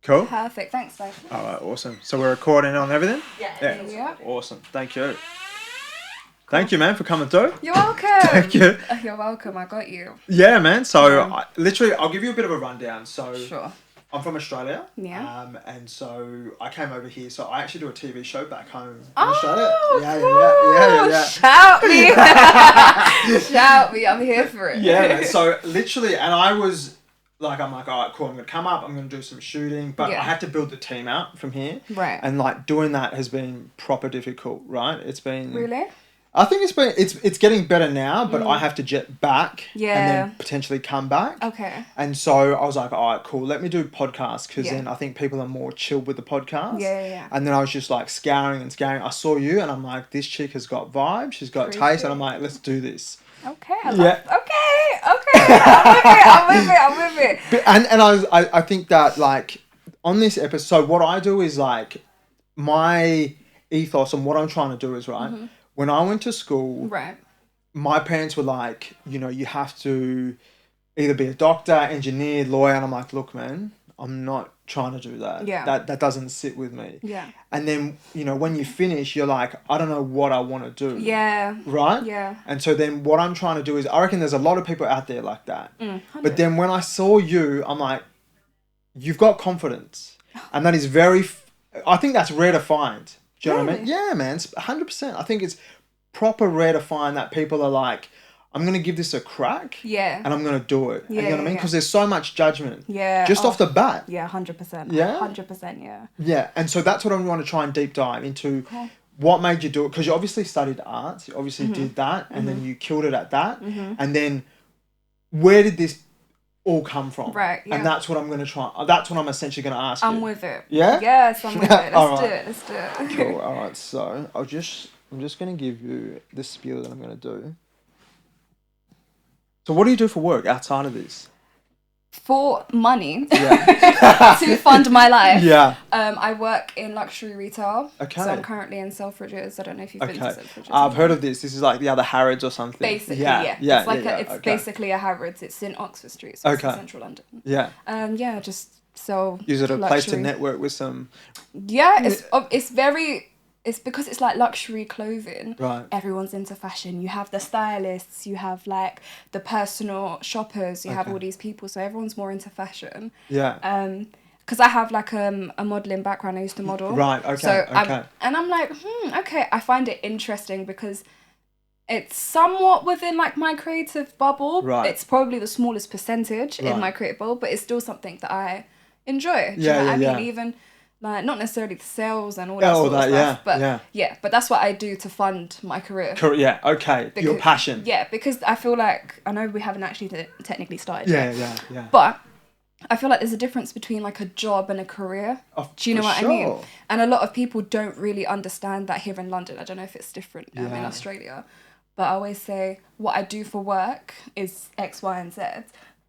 Cool. Perfect. Thanks, babe. All right, awesome. So we're recording on everything? Yeah. Awesome. Thank you. Thank you, man, for coming through. You're welcome. Thank you. You're welcome. I got you. Yeah, man. So, Yeah. I'll give you a bit of a rundown. So, Sure. I'm from Australia. Yeah. And so I came over here. So I actually do a TV show back home in Oh, Australia. cool. Yeah. Shout me. Shout me. I'm here for it. Yeah, man. So literally, and I'm like, all right, cool. I'm going to come up. I'm going to do some shooting. But Yeah. I had to build the team out from here. Right. And like doing that has been proper difficult, right? It's been... Really? I think it's getting better now, but I have to jet back and then potentially come back. Okay. And so I was like, all right, cool. Let me do podcasts because Yeah. then I think people are more chilled with the podcast. Yeah. And then I was just like scouring. I saw you and I'm like, this chick has got vibe. She's got taste. And I'm like, let's do this. Okay. Yeah. Okay. I'm with it. And I think that like on this episode, what I do is like my ethos and what I'm trying to do is right. Mm-hmm. When I went to school, right, my parents were like, you have to either be a doctor, engineer, lawyer. And I'm like, look, man, I'm not trying to do that. Yeah. That doesn't sit with me. Yeah. And then, when you finish, you're like, I don't know what I want to do. Yeah. Right? Yeah. And so then what I'm trying to do is, I reckon there's a lot of people out there like that. 100. But then when I saw you, I'm like, you've got confidence. And that is I think that's rare to find. Do you know what I mean? Yeah, man, 100%. I think it's proper rare to find that people are like, I'm going to give this a crack. Yeah. And I'm going to do it. Yeah, you know what I mean? Because there's so much judgment. Yeah. Just off the bat. Yeah, 100%. Yeah? 100%, yeah. Yeah. And so that's what I want to try and deep dive into. Okay. What made you do it? Because you obviously studied arts. You obviously did that. And then you killed it at that. Mm-hmm. And then where did this all come from? Right, yeah. And that's what I'm going to try. That's what I'm essentially going to ask you. I'm with it. Yeah? Yes, I'm with it. Let's do it. Cool. All right. So I'm just going to give you the spiel that I'm going to do. So what do you do for work outside of this? For money, yeah. to fund my life. Yeah. I work in luxury retail. Okay. So I'm currently in Selfridges. I don't know if you've been to Selfridges. I've heard of this. This is like the other Harrods or something. Basically, yeah. It's like it's basically a Harrods. It's in Oxford Street, so it's in central London. Yeah. Just so. Is it a place to network with some? Yeah, it's because it's like luxury clothing. Right. Everyone's into fashion. You have the stylists, you have like the personal shoppers, you have all these people. So everyone's more into fashion. Yeah. Because I have like a modelling background. I used to model. Right. Okay. So okay. I'm like, okay. I find it interesting because it's somewhat within like my creative bubble. Right. It's probably the smallest percentage in my creative bubble, but it's still something that I enjoy. Do you know what I mean? Even like not necessarily the sales and all that sort of stuff, but that's what I do to fund my career. Yeah, okay. Because, your passion. Yeah, because I feel like I know we haven't actually technically started yet. Yeah. But I feel like there's a difference between like a job and a career. Do you know what I mean? And a lot of people don't really understand that here in London. I don't know if it's different in Australia, but I always say what I do for work is X, Y, and Z.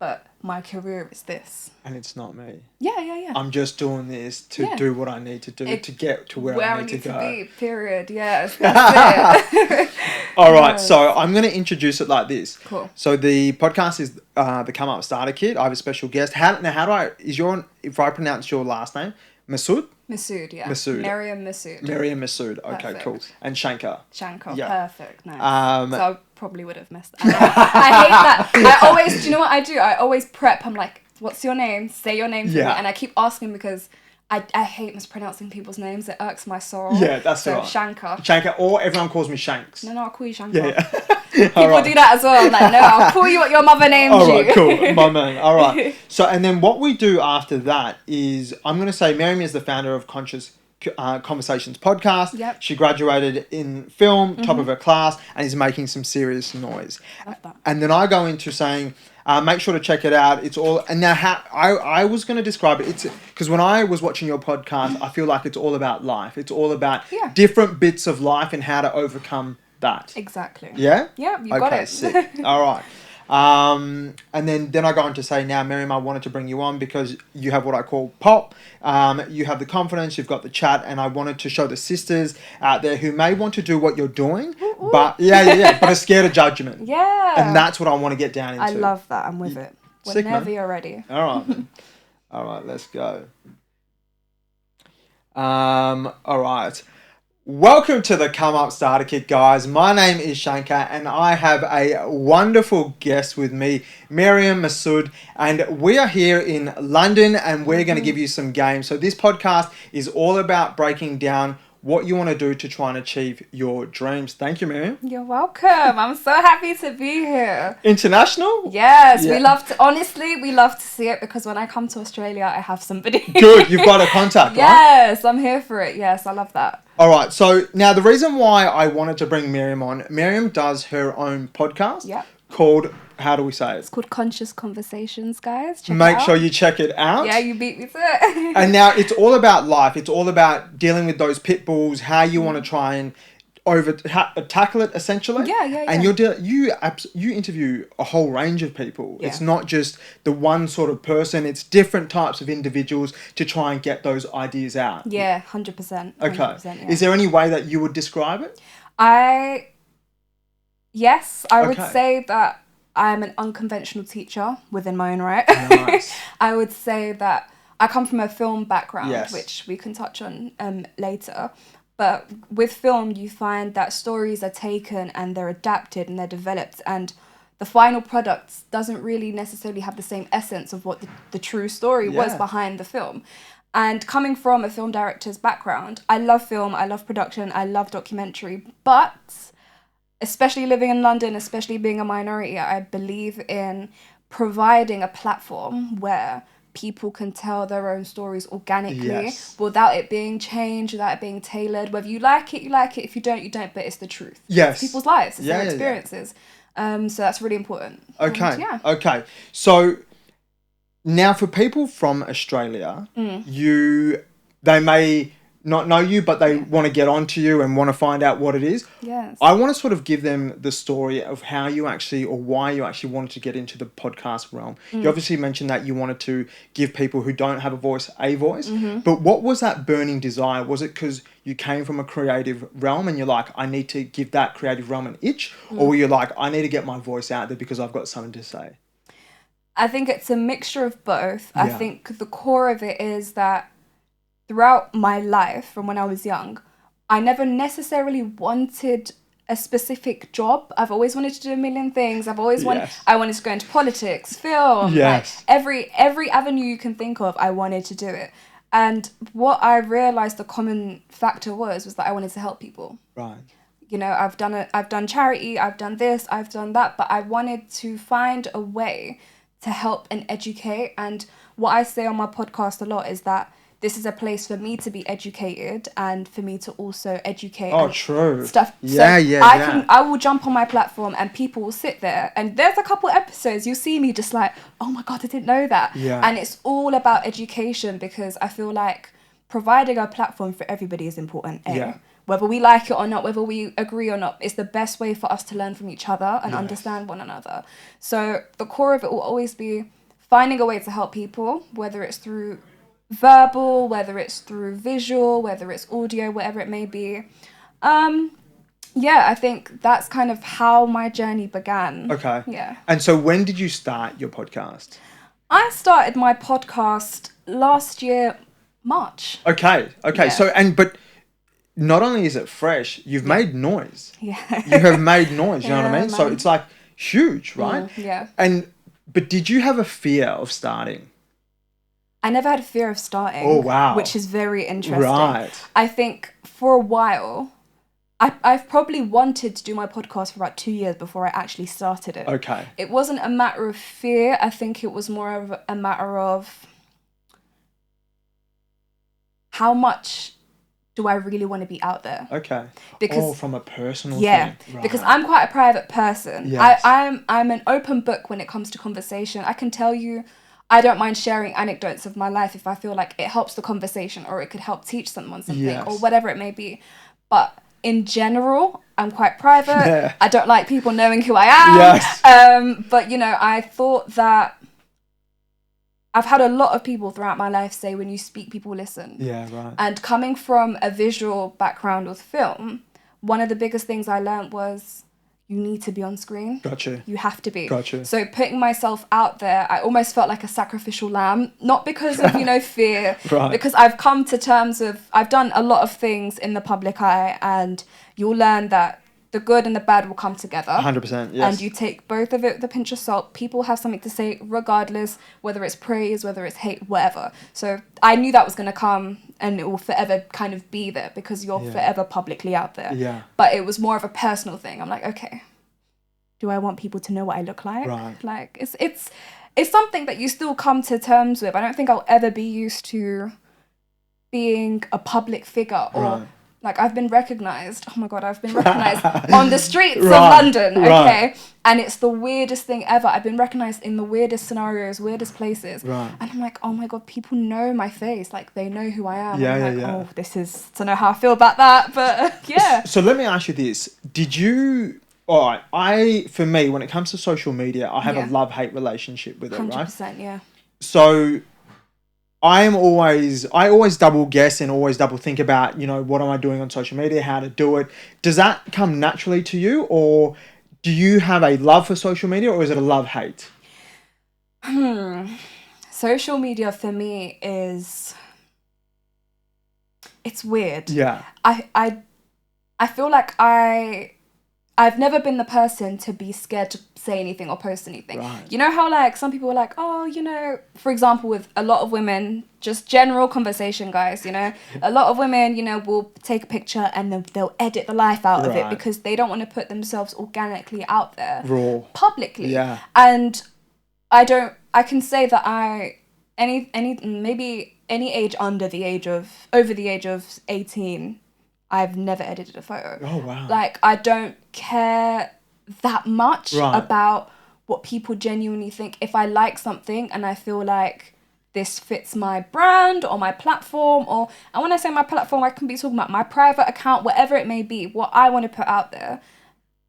But my career is this. And it's not me. Yeah. I'm just doing this to do what I need to do to get to where I need to go. Be, period. Yes, that's it. All right, so I'm going to introduce it like this. Cool. So the podcast is the Come Up Starter Kit. I have a special guest. If I pronounce your last name, Messaoud? Messaoud, yeah. Messaoud. Meriam Messaoud. Meriam Messaoud. Okay, perfect. cool. And Shankar. Yeah. Perfect. Nice. So I probably would have messed that. I hate that. Do you know what I do? I always prep. I'm like, what's your name? Say your name for me. And I keep asking because I hate mispronouncing people's names. It irks my soul. Yeah, that's right. Shankar, or everyone calls me Shanks. No, I'll call you Shankar. Yeah. People do that as well. I'm like, no, I'll call you what your mother named you. All right, cool. My man. All right. So, and then what we do after that is, I'm going to say Meriam is the founder of Conscious Conversations podcast. Yep. She graduated in film, top of her class, and is making some serious noise. I love that. And then I go into saying, make sure to check it out. It's all, and now I was going to describe it. It's because when I was watching your podcast, I feel like it's all about life. It's all about different bits of life and how to overcome that. Exactly. Yeah? Yeah, you got it. Okay, sick. All right. And then I go on to say, now, Meriam, I wanted to bring you on because you have what I call pop. You have the confidence, you've got the chat, and I wanted to show the sisters out there who may want to do what you're doing, but but are scared of judgment. Yeah. And that's what I want to get down into. I love that. I'm with it. Whenever you're ready. All right, man. All right, let's go. All right. Welcome to the Come Up Starter Kit, guys. My name is Shankar, and I have a wonderful guest with me, Meriam Messaoud, and we are here in London, and we're going to give you some games. So this podcast is all about breaking down what you want to do to try and achieve your dreams. Thank you, Meriam. You're welcome. I'm so happy to be here. International? Yes, yeah. We love to see it, because when I come to Australia, I have somebody. Good, you've got a contact, yes, right? I'm here for it. Yes, I love that. All right, so now the reason why I wanted to bring Meriam on, Meriam does her own podcast called, how do we say it? It's called Conscious Conversations, guys. Make sure you check it out. Yeah, you beat me to it. And now it's all about life. It's all about dealing with those pit bulls, how you want to try and tackle it, essentially. Yeah. And you interview a whole range of people. Yeah. It's not just the one sort of person. It's different types of individuals to try and get those ideas out. Yeah, 100%. Okay. 100%, yeah. Is there any way that you would describe it? I would say that I'm an unconventional teacher within my own right. Nice. I would say that I come from a film background, yes. which we can touch on later. But with film, you find that stories are taken and they're adapted and they're developed, and the final product doesn't really necessarily have the same essence of what the true story was behind the film. And coming from a film director's background, I love film, I love production, I love documentary, but especially living in London, especially being a minority, I believe in providing a platform where people can tell their own stories organically without it being changed, without it being tailored. Whether you like it, you like it. If you don't, you don't. But it's the truth. Yes. It's people's lives. It's their experiences. So that's really important. Okay. Okay. So now for people from Australia, they may not know you, but they want to get onto you and want to find out what it is. Yes. I want to sort of give them the story of how you actually, or why you actually wanted to get into the podcast realm. You obviously mentioned that you wanted to give people who don't have a voice, but what was that burning desire? Was it because you came from a creative realm and you're like, I need to give that creative realm an itch? Or were you like, I need to get my voice out there because I've got something to say? I think it's a mixture of both. I think the core of it is that throughout my life, from when I was young, I never necessarily wanted a specific job. I've always wanted to do a million things. I wanted to go into politics, film, like every avenue you can think of, I wanted to do it. And what I realized the common factor was that I wanted to help people. Right. You know, I've done charity, I've done this, I've done that, but I wanted to find a way to help and educate. And what I say on my podcast a lot is that this is a place for me to be educated and for me to also educate. Oh, true. Stuff. I will jump on my platform and people will sit there, and there's a couple episodes you'll see me just like, oh my God, I didn't know that. Yeah. And it's all about education, because I feel like providing a platform for everybody is important. Whether we like it or not, whether we agree or not, it's the best way for us to learn from each other and understand one another. So the core of it will always be finding a way to help people, whether it's through verbal, whether it's through visual, whether it's audio, whatever it may be. I think that's kind of how my journey began. Okay. Yeah. And so when did you start your podcast? I started my podcast last year, March. Okay. Yeah. So, but not only is it fresh, you've made noise. Yeah. You have made noise, you know what I mean? Man. So it's like huge, right? Yeah. But did you have a fear of starting? I never had a fear of starting. Oh, wow. Which is very interesting. Right. I think for a while, I've probably wanted to do my podcast for about 2 years before I actually started it. Okay. It wasn't a matter of fear. I think it was more of a matter of how much do I really want to be out there? Okay. Because from a personal thing. Right. Because I'm quite a private person. Yes. I'm an open book when it comes to conversation. I can tell you, I don't mind sharing anecdotes of my life if I feel like it helps the conversation or it could help teach someone something or whatever it may be. But in general, I'm quite private. Yeah. I don't like people knowing who I am. Yes. But, I thought that I've had a lot of people throughout my life say, when you speak, people listen. Yeah, right. And coming from a visual background with film, one of the biggest things I learned was you need to be on screen. Gotcha. You have to be. Gotcha. So putting myself out there, I almost felt like a sacrificial lamb, not because of, fear, Right. because I've come to terms with, I've done a lot of things in the public eye, and you'll learn that the good and the bad will come together. 100%, yes. And you take both of it with a pinch of salt. People have something to say regardless, whether it's praise, whether it's hate, whatever. So I knew that was going to come, and it will forever kind of be there because you're forever publicly out there. Yeah. But it was more of a personal thing. I'm like, okay, do I want people to know what I look like? Right. Like, it's something that you still come to terms with. I don't think I'll ever be used to being a public figure or... Right. Like, I've been recognised. Oh, my God, I've been recognised on the streets of London, okay? Right. And it's the weirdest thing ever. I've been recognised in the weirdest scenarios, weirdest places. Right. And I'm like, oh, my God, people know my face. Like, they know who I am. Yeah, I'm yeah. oh, this is... I don't know how I feel about that, but yeah. So let me ask you this. Did you... All right, for me, when it comes to social media, I have a love-hate relationship with it, 100%, right? 100%, yeah. So... I always double guess and always double think about, what am I doing on social media, how to do it. Does that come naturally to you, or do you have a love for social media, or is it a love-hate? Social media for me it's weird. Yeah. I feel like I've never been the person to be scared to say anything or post anything. Right. You know how like some people are like, oh, for example, with a lot of women, just general conversation, guys, a lot of women, will take a picture and then they'll edit the life out of it because they don't want to put themselves organically out there. Raw. Publicly. Yeah. And I can say that maybe any age over the age of 18, I've never edited a photo. Oh, wow. Like, I don't care that much about what people genuinely think. If I like something and I feel like this fits my brand or my platform, and when I say my platform, I can be talking about my private account, whatever it may be, what I want to put out there,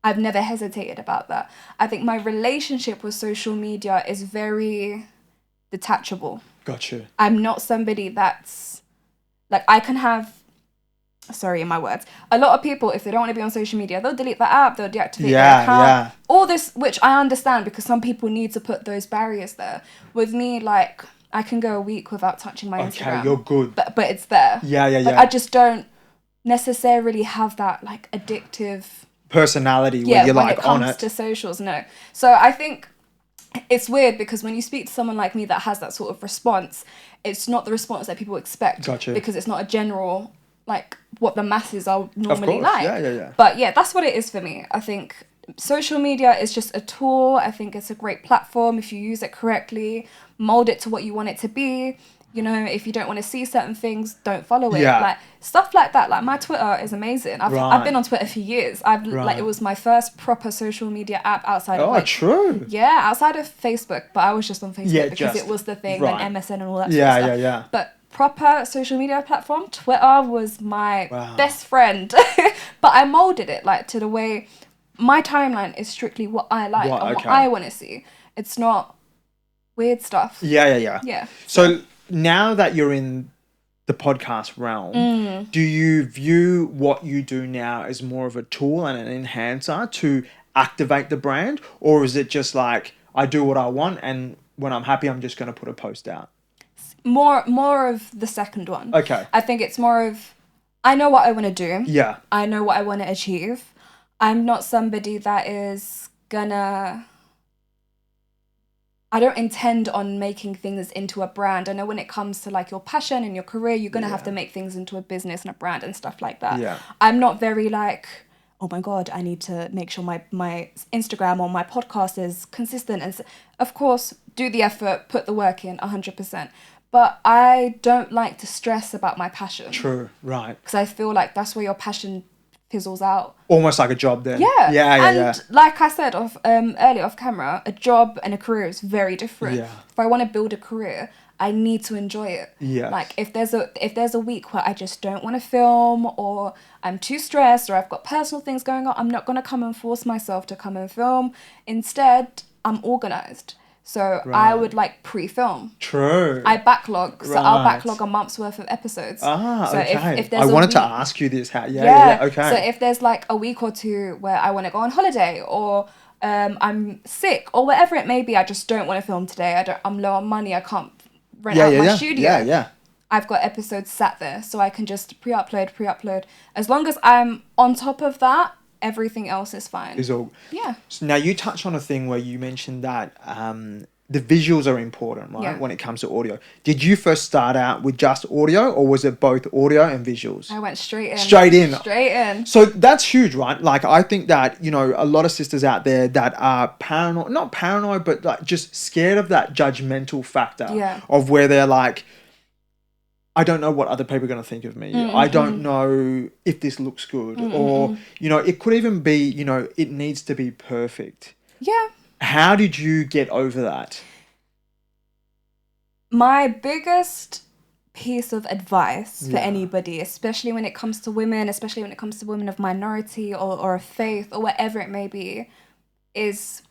I've never hesitated about that. I think my relationship with social media is very detachable. Gotcha. I'm not somebody that's... Like, I can have... Sorry, in my words. A lot of people, if they don't want to be on social media, they'll delete the app, they'll deactivate their account. Yeah. All this, which I understand because some people need to put those barriers there. With me, like, I can go a week without touching my Instagram. Okay, you're good. But it's there. Yeah. Like, I just don't necessarily have that, like, addictive... personality where you're like on it. when it comes to socials, no. So I think it's weird because when you speak to someone like me that has that sort of response, it's not the response that people expect. Gotcha. Because it's not a general... like what the masses are normally like. Yeah. But yeah, that's what it is for me. I think social media is just a tool. I think it's a great platform if you use it correctly, mold it to what you want it to be. If you don't want to see certain things, don't follow it. Yeah. Like stuff like that. Like my Twitter is amazing. I've been on Twitter for years. Like it was my first proper social media app outside of true. Yeah, outside of Facebook, but I was just on Facebook because it was the thing and MSN and all that sort of stuff. Yeah. But proper social media platform, Twitter was my best friend. But I molded it like to the way my timeline is strictly what I like and what I want to see. It's not weird stuff. Yeah. So now that you're in the podcast realm, do you view what you do now as more of a tool and an enhancer to activate the brand, or is it just like I do what I want and when I'm happy I'm just going to put a post out? More of the second one. Okay. I think it's more of I know what I want to do. Yeah. I know what I want to achieve. I'm not somebody that is gonna... I don't intend on making things into a brand. I know when it comes to like your passion and your career, you're gonna have to make things into a business and a brand and stuff like that. Yeah. I'm not very like, oh my God, I need to make sure my Instagram or my podcast is consistent. And of course, do the effort, put the work in 100%. But I don't like to stress about my passion. True, right. Because I feel like that's where your passion fizzles out. Almost like a job then. Yeah. And like I said earlier off camera, a job and a career is very different. Yeah. If I want to build a career, I need to enjoy it. Yeah. Like if there's a week where I just don't want to film, or I'm too stressed, or I've got personal things going on, I'm not going to come and force myself to come and film. Instead, I'm organized. So I would like pre-film. True. I backlog. So I'll backlog a month's worth of episodes. So okay. If there's I wanted to ask you this. Okay. So if there's like a week or two where I want to go on holiday, or I'm sick, or whatever it may be, I just don't want to film today. I'm low on money. I can't rent out my studio. Yeah. I've got episodes sat there, so I can just pre-upload. As long as I'm on top of that, everything else is fine. So now you touched on a thing where you mentioned that the visuals are important, right? When it comes to audio. Did you first start out with just audio, or was it both audio and visuals? I went straight in. So that's huge, right? Like, I think that, you know, a lot of sisters out there that are not paranoid, but like just scared of that judgmental factor of where they're like, I don't know what other people are going to think of me. I don't know if this looks good. Or, you know, it could even be, you know, it needs to be perfect. Yeah. How did you get over that? My biggest piece of advice for anybody, especially when it comes to women, especially when it comes to women of minority or of faith or whatever it may be, is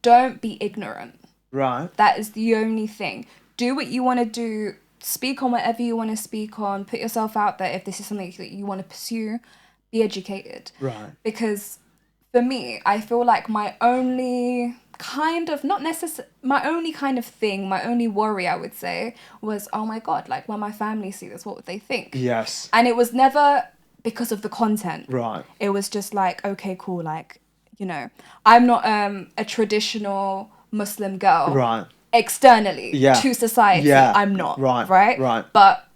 don't be ignorant. Right. That is the only thing. Do what you want to do. Speak on whatever you want to speak on. Put yourself out there if this is something that you want to pursue. Be educated. Right. Because for me, I feel like my only kind of thing, my only worry, I would say, was, oh my God, like when my family see this, what would they think? Yes. And it was never because of the content. Right. It was just like, okay, cool. Like, you know, I'm not a traditional Muslim girl. Right. Externally to society, I'm not. Right. But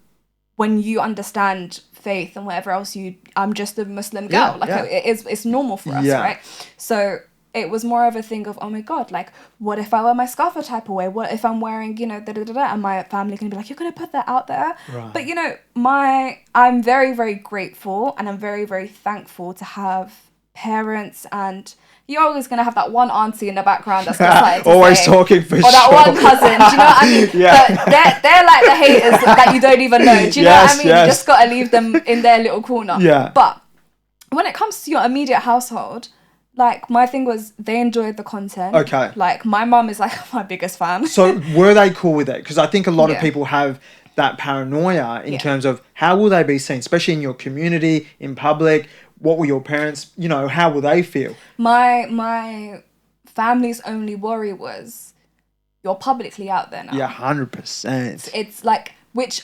when you understand faith and whatever else I'm just a Muslim girl. It's normal for us, right? So it was more of a thing of, oh my God, like, what if I wear my scarf a type of way? What if I'm wearing, you know, and my family can be like, you're going to put that out there? Right. But, you know, I'm very, very grateful, and I'm very, very thankful to have parents, and you're always going to have that one auntie in the background that's decided to always say, talking for sure. or that one cousin, do you know what I mean? But they're like the haters that you don't even know, do you know what I mean? You just got to leave them in their little corner. But when it comes to your immediate household, like, my thing was, they enjoyed the content. Okay. Like, my mum is like my biggest fan. So were they cool with it? Because I think a lot of people have that paranoia in terms of how will they be seen, especially in your community, in public. What will your parents, you know, how will they feel? My family's only worry was, you're publicly out there now. Yeah, 100%. It's like, which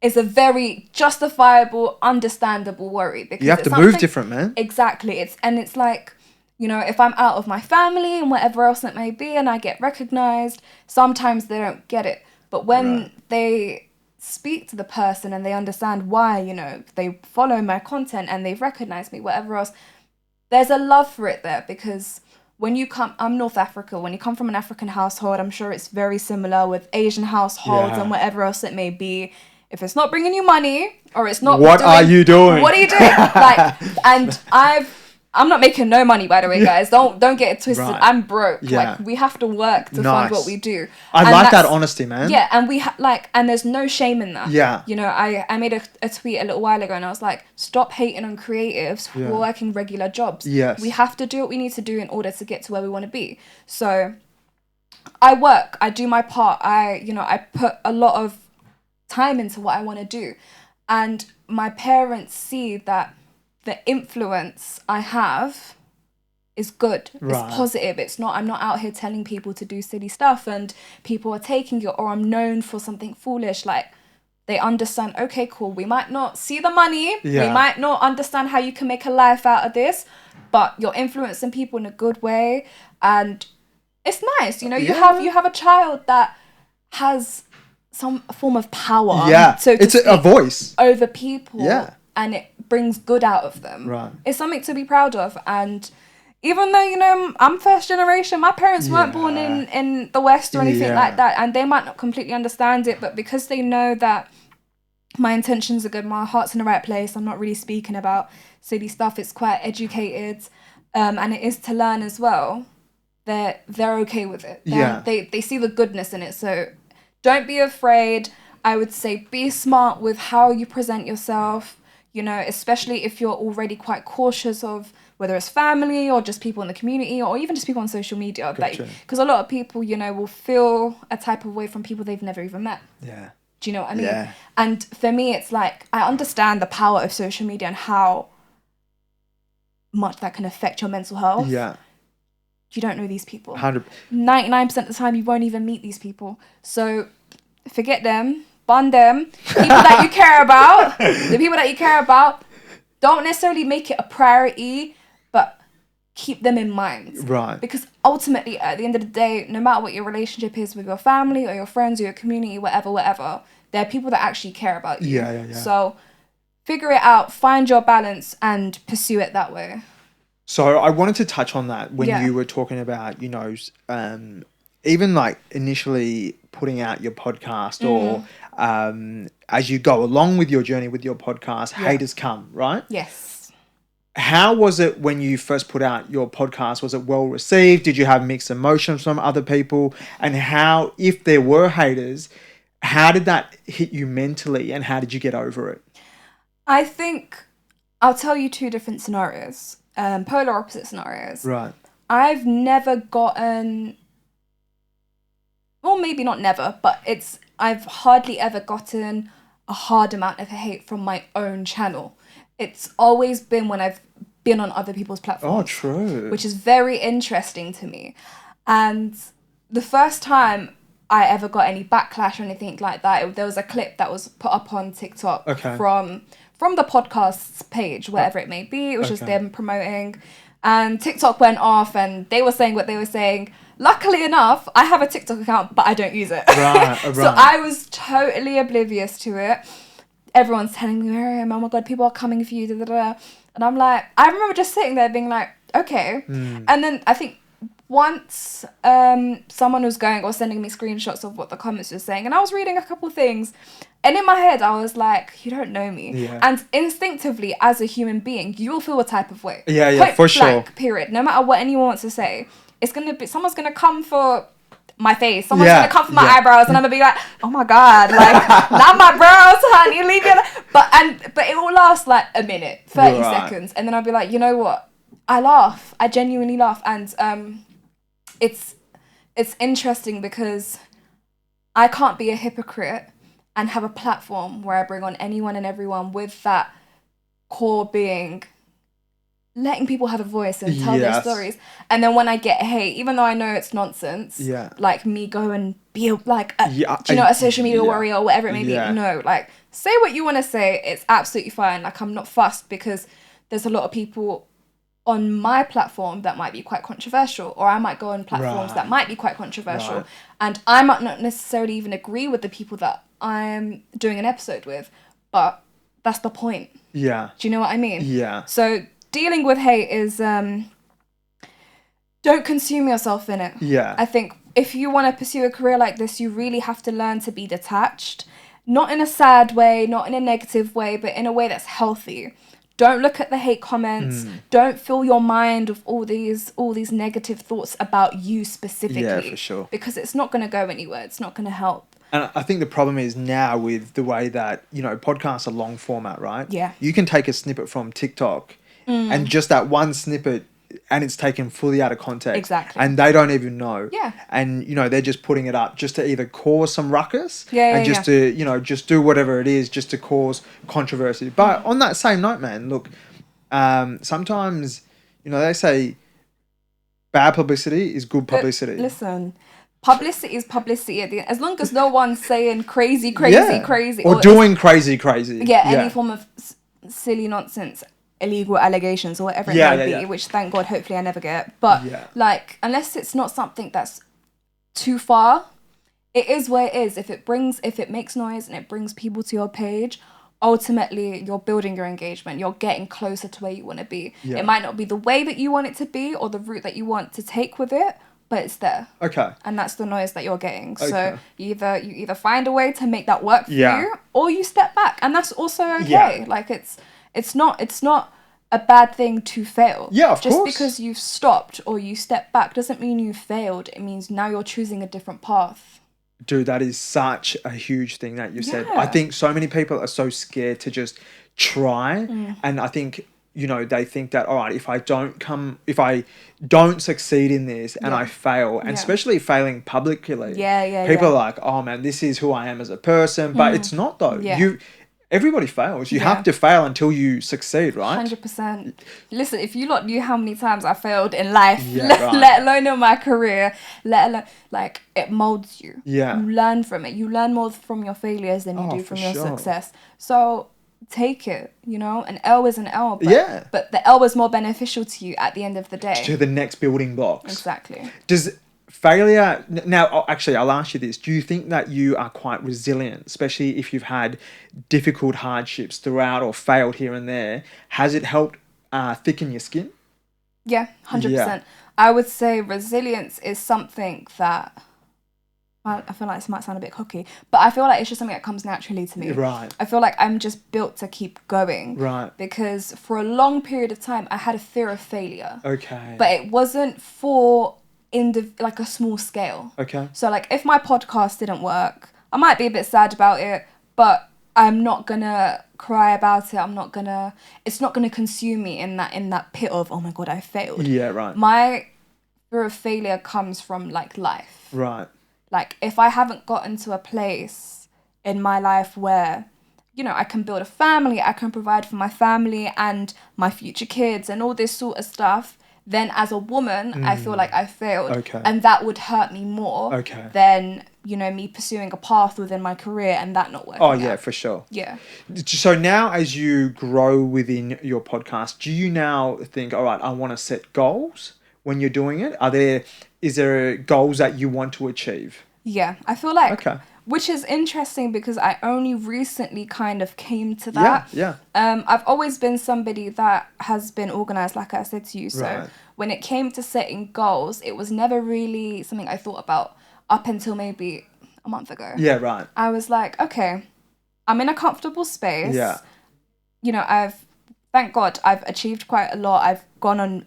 is a very justifiable, understandable worry. Because you have to move different, man. Exactly. It's like, you know, if I'm out of my family and whatever else it may be and I get recognised, sometimes they don't get it. But when they speak to the person and they understand why, you know, they follow my content and they've recognized me, whatever else, there's a love for it there. Because when you come, I'm North Africa, when you come from an African household, I'm sure it's very similar with Asian households and whatever else it may be. If it's not bringing you money, or it's not what are you doing? What are you doing? Like, and I'm not making no money, by the way, guys. Don't get it twisted. I'm broke. Like, we have to work to fund what we do. I like that honesty, man. Yeah, and and there's no shame in that. Yeah. You know, I made a tweet a little while ago, and I was like, stop hating on creatives who are working regular jobs. Yes. We have to do what we need to do in order to get to where we want to be. So I work. I do my part. I put a lot of time into what I want to do. And my parents see that the influence I have is good. It's positive. It's not, I'm not out here telling people to do silly stuff and people are taking it, or I'm known for something foolish. Like, they understand, okay, cool, we might not see the money, we might not understand how you can make a life out of this, but you're influencing people in a good way, and it's nice, you know. You have a child that has some form of power. So it's a voice over people. And it brings good out of them. It's something to be proud of. And even though, you know, I'm first generation, my parents weren't born in the West or anything like that, and they might not completely understand it, but because they know that my intentions are good, my heart's in the right place, I'm not really speaking about silly stuff, it's quite educated, and it is to learn as well, they're okay with it. They see the goodness in it. So don't be afraid. I would say be smart with how you present yourself, you know, especially if you're already quite cautious of whether it's family or just people in the community or even just people on social media. Gotcha. Because a lot of people, you know, will feel a type of way from people they've never even met. Yeah. Do you know what I mean? Yeah. And for me, it's like, I understand the power of social media and how much that can affect your mental health. Yeah. You don't know these people. 100. 99% of the time, you won't even meet these people. So forget them, bun them. People that you care about, the people that you care about, don't necessarily make it a priority, but keep them in mind. Right. Because ultimately, at the end of the day, no matter what your relationship is with your family or your friends or your community, whatever, there are people that actually care about you. Yeah. So figure it out, find your balance, and pursue it that way. So I wanted to touch on that when you were talking about, you know, even like initially putting out your podcast or as you go along with your journey with your podcast, haters come, right? Yes. How was it when you first put out your podcast? Was it well received? Did you have mixed emotions from other people? And how, if there were haters, how did that hit you mentally and how did you get over it? I think I'll tell you two different scenarios. Polar opposite scenarios. Right. I've never gotten, well, maybe not never, but I've hardly ever gotten a hard amount of hate from my own channel. It's always been when I've been on other people's platforms. Oh, true. Which is very interesting to me. And the first time I ever got any backlash or anything like that, there was a clip that was put up on TikTok from the podcast's page, whatever it may be. It was just them promoting. And TikTok went off and they were saying what they were saying. Luckily enough, I have a TikTok account, but I don't use it. Right. So I was totally oblivious to it. Everyone's telling me, Meriam, oh my God, people are coming for you. Da, da, da. And I'm like, I remember just sitting there being like, okay. And then I think once someone was going or sending me screenshots of what the comments were saying, and I was reading a couple things, and in my head I was like, you don't know me. And instinctively, as a human being, you will feel a type of way. Yeah, for sure. Period. No matter what anyone wants to say, someone's gonna come for my face. Someone's gonna come for my eyebrows, and I'm gonna be like, oh my God, like not my brows, honey, leave it. But it will last like a minute, 30 seconds, and then I'll be like, you know what? I genuinely laugh, and it's interesting because I can't be a hypocrite and have a platform where I bring on anyone and everyone with that core being letting people have a voice and tell their stories. And then when I get hate, even though I know it's nonsense, like me go and be like, a social media warrior or whatever it may be. No, like say what you want to say. It's absolutely fine. Like I'm not fussed because there's a lot of people on my platform that might be quite controversial, or I might go on platforms that might be quite controversial, and I might not necessarily even agree with the people that I'm doing an episode with, but that's the point. Do you know what I mean? So dealing with hate is don't consume yourself in it. I think if you want to pursue a career like this, you really have to learn to be detached, not in a sad way, not in a negative way, but in a way that's healthy. Don't look at the hate comments. Don't fill your mind with all these negative thoughts about you specifically. Yeah, for sure. Because it's not going to go anywhere. It's not going to help. And I think the problem is now with the way that, you know, podcasts are long format, right? Yeah. You can take a snippet from TikTok and just that one snippet, and it's taken fully out of context. Exactly. And they don't even know. Yeah. And, you know, they're just putting it up just to either cause some ruckus and just to, you know, just do whatever it is just to cause controversy. But on that same note, man, look, sometimes, you know, they say bad publicity is good publicity. Listen, publicity is publicity. As long as no one's saying crazy. Or doing crazy. Any form of silly nonsense, illegal allegations or whatever it may be, which thank God hopefully I never get. But like, unless it's not something that's too far, it is where it is. If it makes noise and it brings people to your page, ultimately you're building your engagement. You're getting closer to where you want to be. It might not be the way that you want it to be or the route that you want to take with it, but it's there. Okay. And that's the noise that you're getting. Okay. So you either find a way to make that work for you, or you step back, and that's also okay. Like it's not a bad thing to fail. Yeah, of course. Just because you've stopped or you step back doesn't mean you failed. It means now you're choosing a different path. Dude, that is such a huge thing that you said. I think so many people are so scared to just try. And I think, you know, they think that, all right, if I don't succeed in this and I fail, and especially failing publicly, people are like, oh man, this is who I am as a person. But it's not though. Everybody fails. You have to fail until you succeed, right? 100%. Listen, if you lot knew how many times I failed in life, let alone in my career, let alone, like, it molds you. Yeah. You learn from it. You learn more from your failures than you do from your success. So take it, you know? An L is an L. But the L is more beneficial to you at the end of the day. To the next building blocks. Exactly. Does failure... Now, actually, I'll ask you this. Do you think that you are quite resilient, especially if you've had difficult hardships throughout or failed here and there? Has it helped thicken your skin? Yeah, 100%. I would say resilience is something that... I feel like this might sound a bit cocky, but I feel like it's just something that comes naturally to me. Right. I feel like I'm just built to keep going. Right. Because for a long period of time, I had a fear of failure. Okay. But it wasn't for like a small scale. Okay. So like if my podcast didn't work, I might be a bit sad about it, but I'm not gonna cry about it. It's not gonna consume me in that pit of, oh my God, I failed. Yeah, right. My fear of failure comes from like life. Right. Like, if I haven't gotten to a place in my life where, you know, I can build a family, I can provide for my family and my future kids and all this sort of stuff, then as a woman, I feel like I failed. Okay. And that would hurt me more than, you know, me pursuing a path within my career and that not working out. For sure. Yeah. So now as you grow within your podcast, do you now think, all right, I want to set goals when you're doing it? Is there goals that you want to achieve? Yeah, I feel like, which is interesting because I only recently kind of came to that. Yeah. I've always been somebody that has been organised, like I said to you. So when it came to setting goals, it was never really something I thought about up until maybe a month ago. Yeah, right. I was like, okay, I'm in a comfortable space. Yeah. You know, thank God, I've achieved quite a lot. I've gone on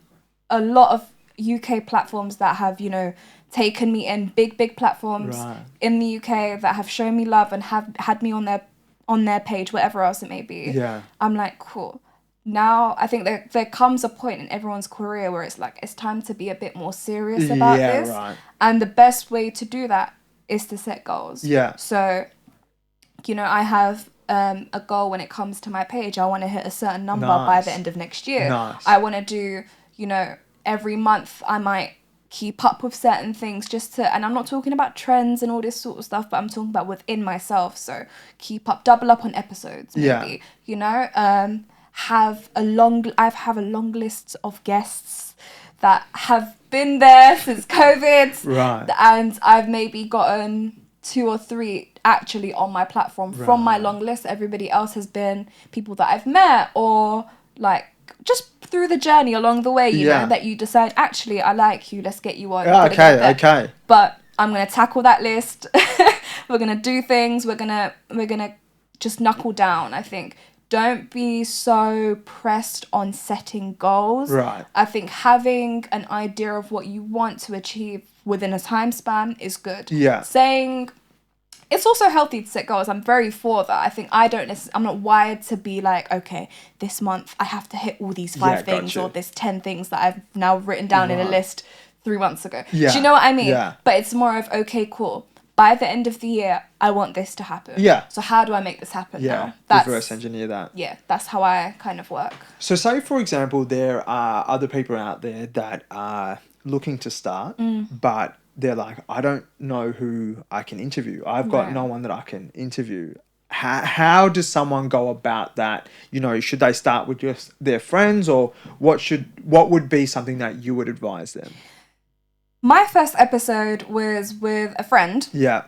a lot of UK platforms that have, you know, taken me in, big platforms in the UK that have shown me love and have had me on their page, whatever else it may be. Yeah. I'm like, cool. Now I think there comes a point in everyone's career where it's like, it's time to be a bit more serious about this. Right. And the best way to do that is to set goals. Yeah. So, you know, I have a goal when it comes to my page. I want to hit a certain number by the end of next year. Nice. I want to do, you know, every month I might keep up with certain things and I'm not talking about trends and all this sort of stuff, but I'm talking about within myself. So double up on episodes, maybe, you know, have a long list of guests that have been there since COVID. Right. And I've maybe gotten 2 or 3 actually on my platform from my long list. Everybody else has been people that I've met or like just through the journey along the way, you know, that you decide, actually, I like you, let's get you on. Okay. But I'm going to tackle that list. We're going to do things. We're going to just knuckle down, I think. Don't be so pressed on setting goals. Right. I think having an idea of what you want to achieve within a time span is good. Yeah. It's also healthy to set goals. I'm very for that. I think I'm not wired to be like, okay, this month I have to hit all these 5 things or this 10 things that I've now written down in a list 3 months ago. Yeah. Do you know what I mean? Yeah. But it's more of, okay, cool. By the end of the year, I want this to happen. Yeah. So how do I make this happen now? Reverse engineer that. Yeah, that's how I kind of work. So say, for example, there are other people out there that are looking to start, but they're like, I don't know who I can interview. I've got no one that I can interview. How does someone go about that? You know, should they start with just their friends, or what would be something that you would advise them? My first episode was with a friend. Yeah.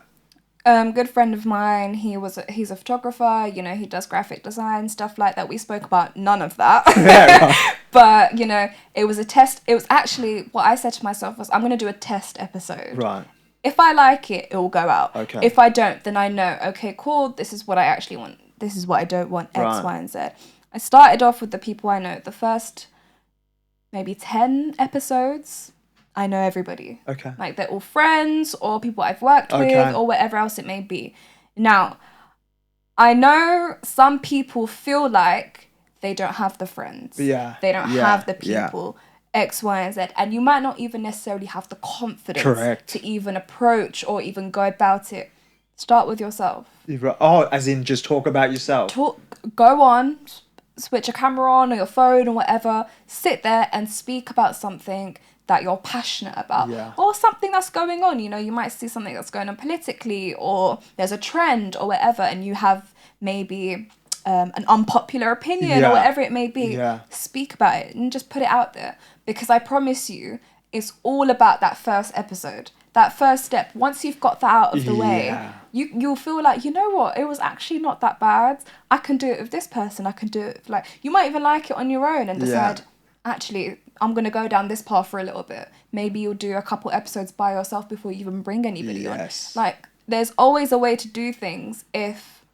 Good friend of mine. He's a photographer. You know, he does graphic design, stuff like that. We spoke about none of that. Yeah, right. But, you know, it was a test. It was actually, what I said to myself was, I'm going to do a test episode. Right. If I like it, it will go out. Okay. If I don't, then I know, okay, cool, this is what I actually want. This is what I don't want, X, Y, and Z. I started off with the people I know. The first maybe 10 episodes, I know everybody. Okay. Like, they're all friends or people I've worked with or whatever else it may be. Now, I know some people feel like they don't have the friends. Yeah. They don't have the people. X, Y, and Z. And you might not even necessarily have the confidence to even approach or even go about it. Start with yourself. Oh, as in just talk about yourself. Go on, switch a camera on or your phone or whatever. Sit there and speak about something that you're passionate about. Or something that's going on. You know, you might see something that's going on politically, or there's a trend or whatever, and you have maybe an unpopular opinion or whatever it may be. Speak about it and just put it out there. Because I promise you, it's all about that first episode. That first step. Once you've got that out of the way, you'll feel like, you know what, it was actually not that bad. I can do it with this person. I can do it like, you might even like it on your own and decide, actually, I'm going to go down this path for a little bit. Maybe you'll do a couple episodes by yourself before you even bring anybody on. Like, there's always a way to do things if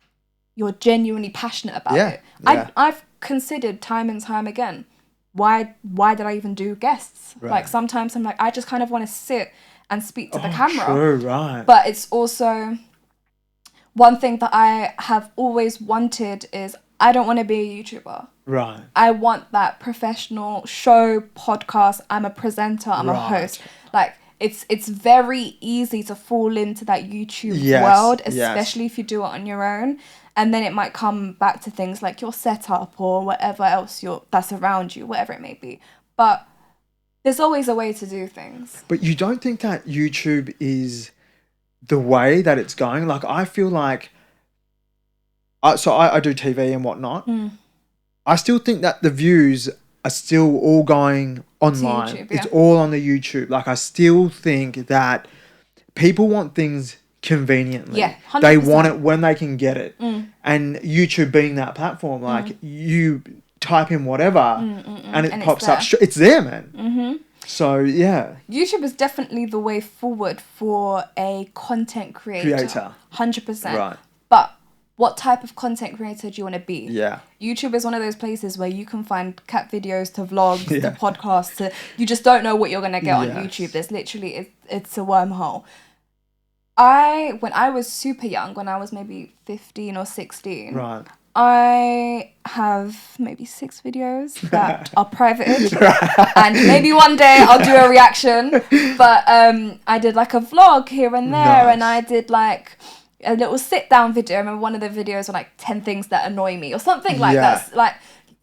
you're genuinely passionate about it. I've considered time and time again, why did I even do guests? Like, sometimes I'm like, I just kind of want to sit and speak to the camera. True, right. But it's also one thing that I have always wanted is I don't want to be a YouTuber. Right. I want that professional show, podcast. I'm a presenter. I'm a host. Like, it's very easy to fall into that YouTube world, especially if you do it on your own. And then it might come back to things like your setup or whatever else that's around you, whatever it may be. But there's always a way to do things. But you don't think that YouTube is the way that it's going? Like, I feel like... So I do TV and whatnot. I still think that the views are still all going online. YouTube, It's all on the YouTube. Like, I still think that people want things conveniently. Yeah, 100%. They want it when they can get it. And YouTube being that platform, like, you type in whatever and it pops up. It's there, man. So, yeah. YouTube is definitely the way forward for a content creator. 100%. Right. But what type of content creator do you want to be? Yeah. YouTube is one of those places where you can find cat videos to vlogs to podcasts. You just don't know what you're going to get on YouTube. There's literally, it's a wormhole. When I was super young, when I was maybe 15 or 16, right. I have maybe 6 videos that are private, and maybe one day I'll do a reaction. But I did like a vlog here and there, and I did like a little sit down video. I remember one of the videos were like 10 things that annoy me or something like that. Like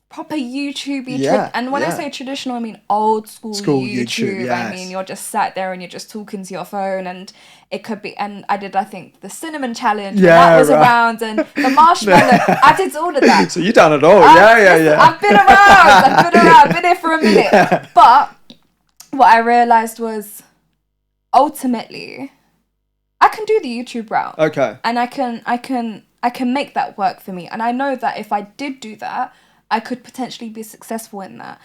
proper YouTube-y. And when I say traditional, I mean old school YouTube. Yes. I mean, you're just sat there and you're just talking to your phone, and it could be, and I did, I think, the cinnamon challenge, that was around, and the marshmallow. I did all of that. So you done it all. I've been around. I've been here for a minute. But what I realized was, ultimately, I can do the YouTube route. Okay. And I can make that work for me. And I know that if I did do that, I could potentially be successful in that.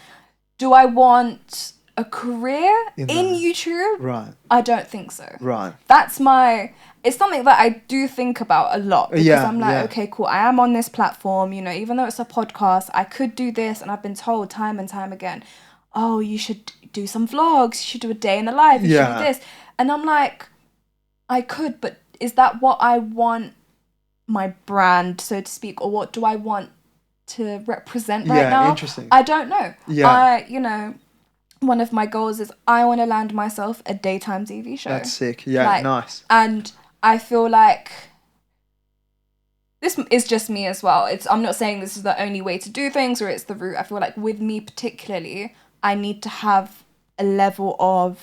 Do I want a career in YouTube? Right. I don't think so. Right. It's something that I do think about a lot, because I'm like, okay, cool, I am on this platform, you know, even though it's a podcast, I could do this, and I've been told time and time again, oh, you should do some vlogs, you should do a day in the life, you should do this. And I'm like, I could, but is that what I want my brand, so to speak, or what do I want to represent right now? Interesting. I don't know. One of my goals is I want to land myself a daytime TV show. That's sick. Yeah, nice. And I feel like this is just me as well. I'm not saying this is the only way to do things or it's the route. I feel like with me particularly, I need to have a level of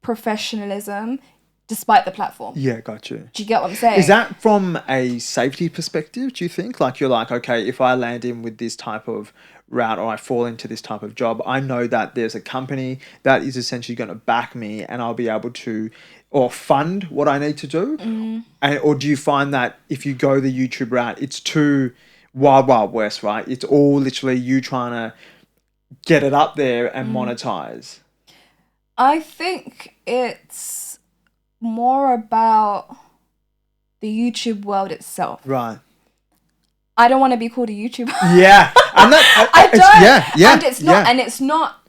professionalism despite the platform. Yeah, got you. Do you get what I'm saying? Is that from a safety perspective, do you think? Like, you're like, okay, if I land in with this type of route or I fall into this type of job, I know that there's a company that is essentially going to back me and I'll be able to, or fund what I need to do? Or do you find that if you go the YouTube route, it's too wild west, right? It's all literally you trying to get it up there and monetize? I think it's more about the YouTube world itself. Right. I don't want to be called a YouTuber. Yeah. And I don't. And it's not. Yeah. And it's not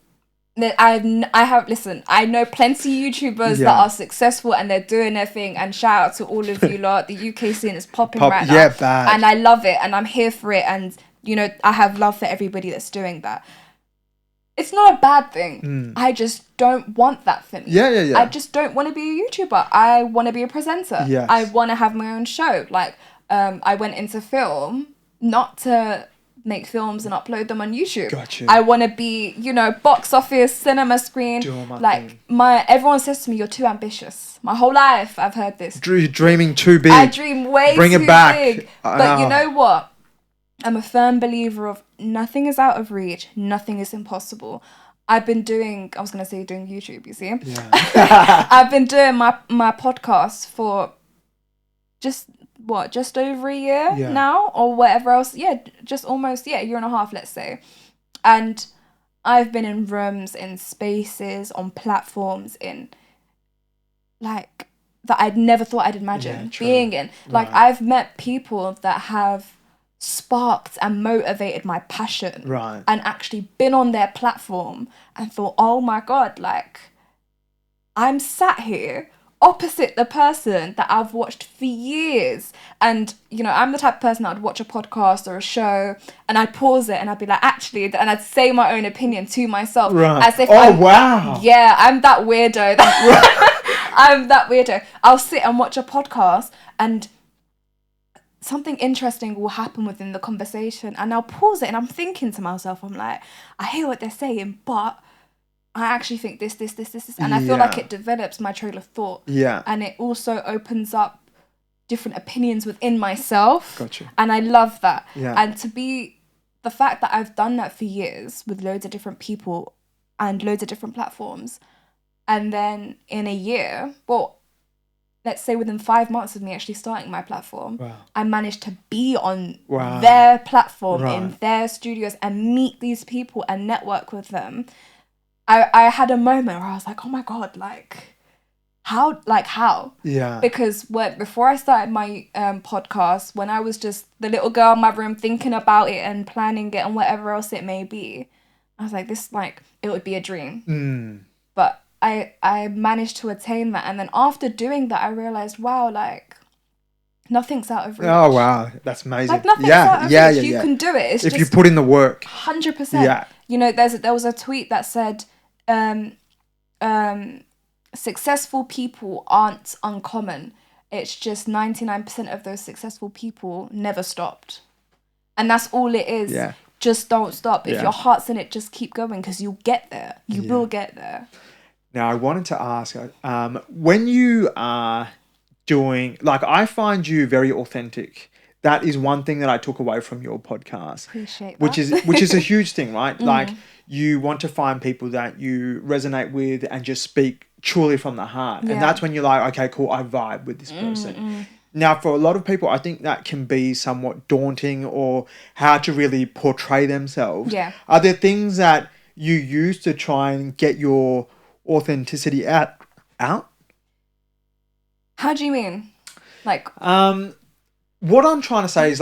that I know plenty of YouTubers that are successful and they're doing their thing. And shout out to all of you lot. The UK scene is popping right now. Yeah, bad. And I love it. And I'm here for it. And You know, I have love for everybody that's doing that. It's not a bad thing. I just don't want that for me. Yeah. I just don't want to be a YouTuber. I want to be a presenter. Yes. I want to have my own show. Like, I went into film not to make films and upload them on YouTube. Gotcha. I want to be, you know, box office, cinema screen. Doing my like thing. Everyone says to me, "You're too ambitious." My whole life, I've heard this. Dreaming too big. I dream way Bring too it back. big. But you know what? I'm a firm believer of nothing is out of reach. Nothing is impossible. I've been doing YouTube, you see? Yeah. I've been doing my podcast for just over a year now or whatever else. Yeah, just almost, a year and a half, let's say. And I've been in rooms, in spaces, on platforms, in like that I'd never thought I'd imagine being in. Like I've met people that have sparked and motivated my passion. Right. And actually been on their platform and thought, oh my God, like I'm sat here opposite the person that I've watched for years. And, you know, I'm the type of person that would watch a podcast or a show and I'd pause it and I'd be like, actually, and I'd say my own opinion to myself. Right. As if wow. Yeah, I'm that weirdo. I'm that weirdo. I'll sit and watch a podcast and something interesting will happen within the conversation and I'll pause it and I'm thinking to myself, I'm like, I hear what they're saying, but I actually think this. And I feel like it develops my trail of thought. Yeah. And it also opens up different opinions within myself. Gotcha. And I love that. Yeah. And the fact that I've done that for years with loads of different people and loads of different platforms. And then in a year, let's say within 5 months of me actually starting my platform, I managed to be on their platform in their studios and meet these people and network with them. I had a moment where I was like, oh my God, how? Yeah. Because before I started my podcast, when I was just the little girl in my room thinking about it and planning it and whatever else it may be, I was like, it would be a dream. But I managed to attain that. And then after doing that, I realized, wow, nothing's out of reach. Oh, wow. That's amazing. Nothing's out of reach. You can do it. It's if you put in the work. 100%. Yeah. You know, there was a tweet that said, successful people aren't uncommon. It's just 99% of those successful people never stopped. And that's all it is. Yeah. Just don't stop. If your heart's in it, just keep going because you'll get there. You will get there. Now, I wanted to ask, when you are doing, I find you very authentic. That is one thing that I took away from your podcast. Appreciate that. Which is a huge thing, right? Like, you want to find people that you resonate with and just speak truly from the heart. And that's when you're like, okay, cool, I vibe with this person. Now, for a lot of people, I think that can be somewhat daunting or how to really portray themselves. Yeah. Are there things that you use to try and get your authenticity out? How do you mean? What I'm trying to say is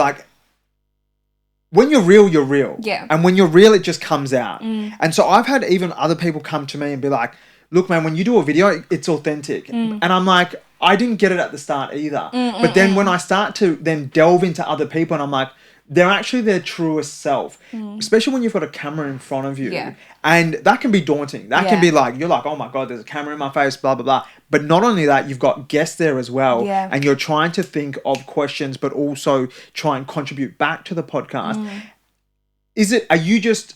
when you're real, you're real. Yeah. And when you're real, it just comes out. And so I've had even other people come to me and be like, look, man, when you do a video, it's authentic. And I'm like, I didn't get it at the start either. But then when I start to then delve into other people and I'm like, they're actually their truest self, especially when you've got a camera in front of you. Yeah. And that can be daunting. That can be you're like, oh my God, there's a camera in my face, blah, blah, blah. But not only that, you've got guests there as well. Yeah. And you're trying to think of questions, but also try and contribute back to the podcast. Are you just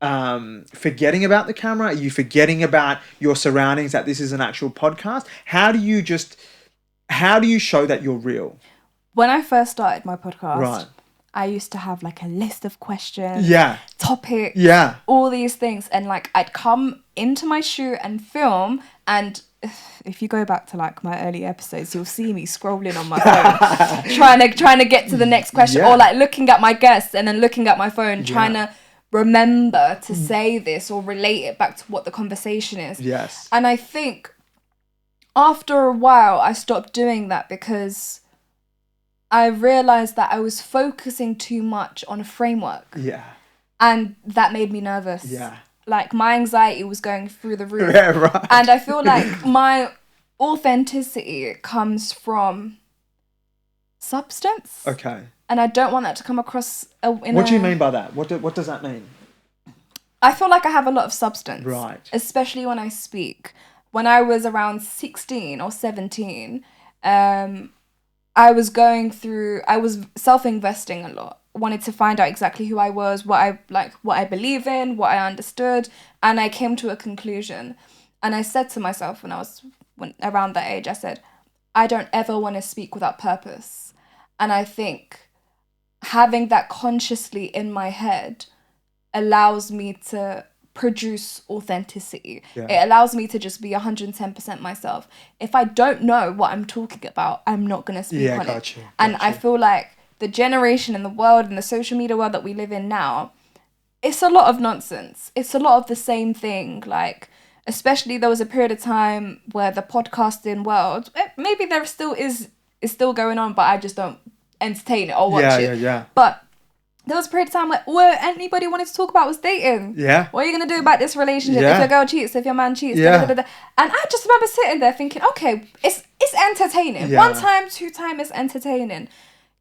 forgetting about the camera? Are you forgetting about your surroundings, that this is an actual podcast? How do you show that you're real? When I first started my podcast, I used to have a list of questions, topics, all these things. And I'd come into my shoot and film. And if you go back to my early episodes, you'll see me scrolling on my phone, trying to get to the next question or looking at my guests and then looking at my phone, trying to remember to say this or relate it back to what the conversation is. Yes. And I think after a while, I stopped doing that because I realized that I was focusing too much on a framework. Yeah. And that made me nervous. Yeah. My anxiety was going through the roof. Yeah, right. And I feel like my authenticity comes from substance. Okay. And I don't want that to come across What do you mean by that? What does that mean? I feel like I have a lot of substance. Right. Especially when I speak. When I was around 16 or 17, I was self-investing a lot. Wanted to find out exactly who I was, what I believe in, what I understood, and I came to a conclusion. And I said to myself when around that age, I said, I don't ever want to speak without purpose. And I think having that consciously in my head allows me to produce authenticity. Yeah. It allows me to just be 110% myself. If I don't know what I'm talking about, I'm not going to speak on it. And I feel like the generation and the world and the social media world that we live in now, it's a lot of nonsense. It's a lot of the same thing. Like, especially there was a period of time where the podcasting world, maybe there still is still going on, but I just don't entertain it or watch it. Yeah. But there was a period of time where anybody wanted to talk about was dating. Yeah. What are you going to do about this relationship? Yeah. If your girl cheats, if your man cheats. Yeah. And I just remember sitting there thinking, okay, it's entertaining. Yeah. 1 time, 2 time is entertaining.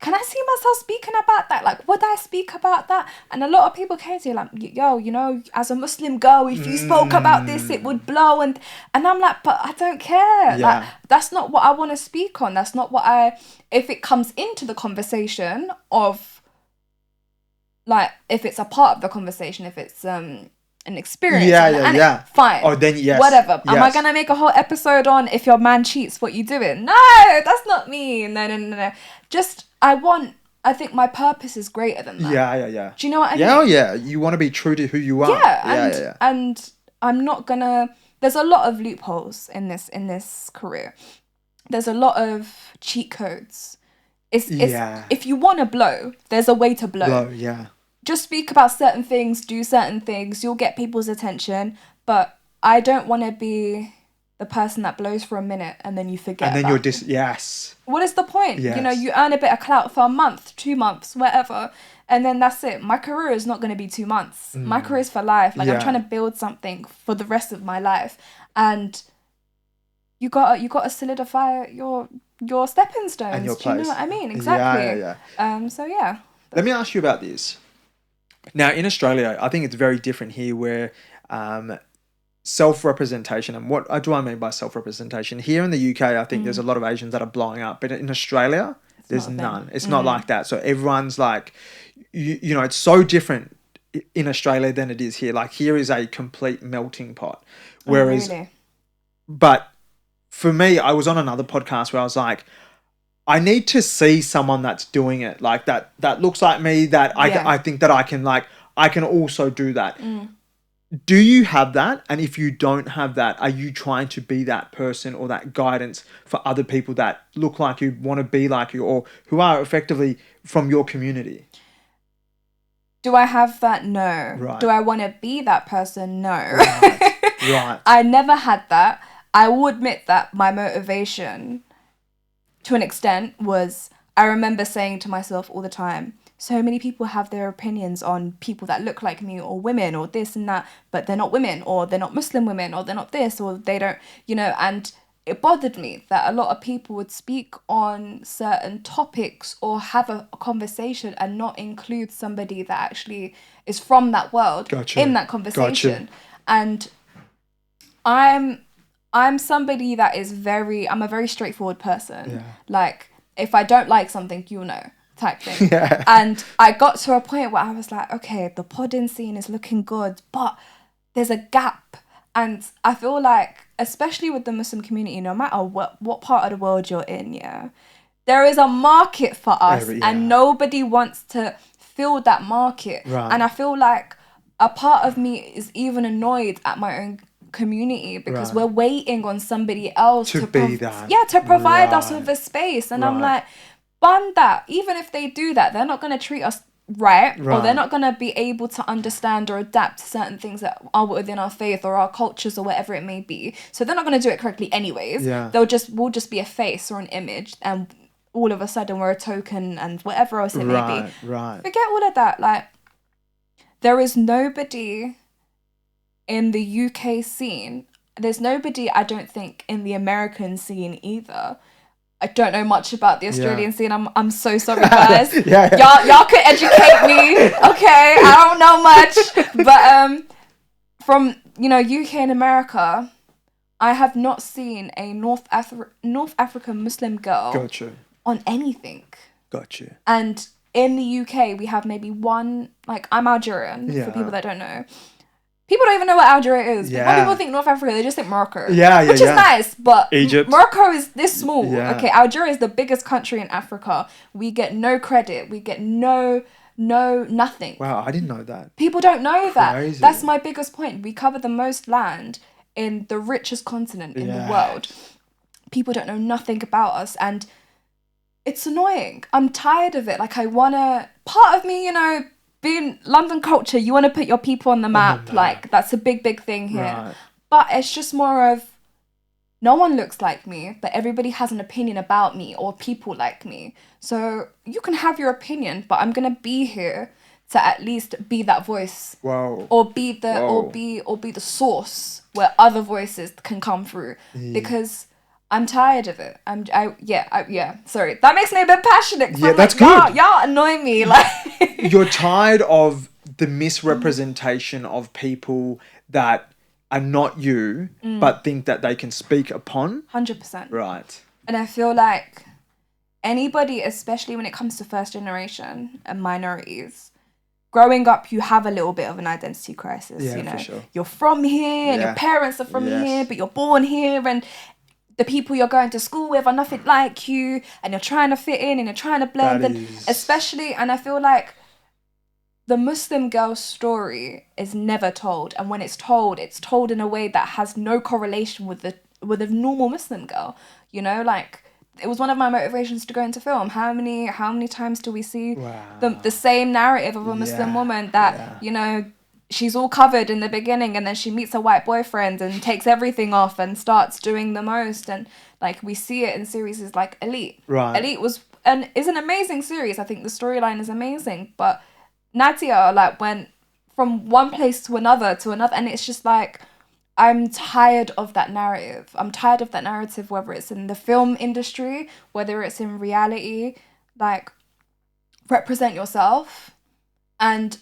Can I see myself speaking about that? Like, would I speak about that? And a lot of people came to you like, yo, you know, as a Muslim girl, if you spoke about this, it would blow. And I'm like, but I don't care. Yeah. Like, that's not what I want to speak on. That's not what if it comes into the conversation of, like, if it's a part of the conversation, if it's an experience, fine. Oh, then yes. Whatever. Yes. Am I gonna make a whole episode on if your man cheats, what you doing? No, that's not me. No. Just I think my purpose is greater than that. Yeah. Do you know what I mean? Yeah. You want to be true to who you are. Yeah. And I'm not gonna. There's a lot of loopholes in this career. There's a lot of cheat codes. It's if you want to blow, there's a way to blow. Just speak about certain things, do certain things, you'll get people's attention. But I don't want to be the person that blows for a minute and then you forget. And then yes. What is the point? Yes. You know, you earn a bit of clout for a month, 2 months, whatever, and then that's it. My career is not going to be 2 months. My career is for life. Like, I'm trying to build something for the rest of my life, and you gotta solidify your stepping stones. And your Do place. you know what I mean? Exactly. So yeah. Let me ask you about this. Now, in Australia, I think it's very different here where self-representation, and what do I mean by self-representation? Here in the UK, I think there's a lot of Asians that are blowing up, but in Australia, there's none. It's not like that. So everyone's like, you know, it's so different in Australia than it is here. Like, here is a complete melting pot. Whereas, but for me, I was on another podcast where I was like, I need to see someone that's doing it like that looks like me, that I think that I can also do that. Do you have that? And if you don't have that, are you trying to be that person or that guidance for other people that look like you, want to be like you, or who are effectively from your community? Do I have that? No. Right. Do I want to be that person? No. Right. I never had that. I will admit that my motivation, to an extent, was, I remember saying to myself all the time, so many people have their opinions on people that look like me, or women, or this and that, but they're not women, or they're not Muslim women, or they're not this, or they don't, you know, and it bothered me that a lot of people would speak on certain topics or have a conversation and not include somebody that actually is from that world in that conversation. And I'm somebody that is I'm a very straightforward person. Yeah. Like, if I don't like something, you'll know, type thing. Yeah. And I got to a point where I was like, okay, the podding scene is looking good, but there's a gap. And I feel like, especially with the Muslim community, no matter what part of the world you're in, there is a market for us, and nobody wants to fill that market. Right. And I feel like a part of me is even annoyed at my own community because we're waiting on somebody else to be that. Yeah, to provide us with a space. And I'm like, bun that. Even if they do that, they're not going to treat us right, or they're not going to be able to understand or adapt to certain things that are within our faith or our cultures or whatever it may be. So they're not going to do it correctly anyways. We'll just be a face or an image, and all of a sudden we're a token and whatever else it may be. Forget all of that. Like, there is nobody in the UK scene, there's nobody, I don't think, in the American scene either, I don't know much about the Australian scene. I'm so sorry, guys. Yeah. Y'all could educate me. Okay, I don't know much, but from UK and America, I have not seen a North African Muslim girl Gotcha. on anything. Gotcha. And in the UK, we have maybe one. Like, I'm Algerian. For people that don't know. People don't even know what Algeria is. Yeah. When people think North Africa, they just think Morocco. Which is nice, but Egypt. Morocco is this small. Yeah. Okay, Algeria is the biggest country in Africa. We get no credit. We get no nothing. Wow, I didn't know that. People don't know that. Crazy. That's my biggest point. We cover the most land in the richest continent in the world. People don't know nothing about us, and it's annoying. I'm tired of it. Like, part of me, being London culture, you want to put your people on the map. Like, that's a big thing here. Right. But it's just more of, no one looks like me, but everybody has an opinion about me or people like me. So you can have your opinion, but I'm gonna be here to at least be that voice. Whoa. Or be the source where other voices can come through. Because I'm tired of it. Sorry, that makes me a bit passionate. Yeah, that's good. Y'all annoy me. Like, you're tired of the misrepresentation of people that are not you, but think that they can speak upon. 100%. Right. And I feel like anybody, especially when it comes to first generation and minorities, growing up, you have a little bit of an identity crisis. For sure. You're from here, and your parents are from here, but you're born here, and the people you're going to school with are nothing like you, and you're trying to fit in and you're trying to blend. Especially, and I feel like the Muslim girl's story is never told, and when it's told in a way that has no correlation with a normal Muslim girl. Like, it was one of my motivations to go into film. How many times do we see the same narrative of a Muslim woman that she's all covered in the beginning, and then she meets a white boyfriend and takes everything off and starts doing the most. And like, we see it in series like Elite. Right. Elite is an amazing series. I think the storyline is amazing, but Nadia went from one place to another, and it's just like, I'm tired of that narrative. I'm tired of that narrative, whether it's in the film industry, whether it's in reality. Like, represent yourself, and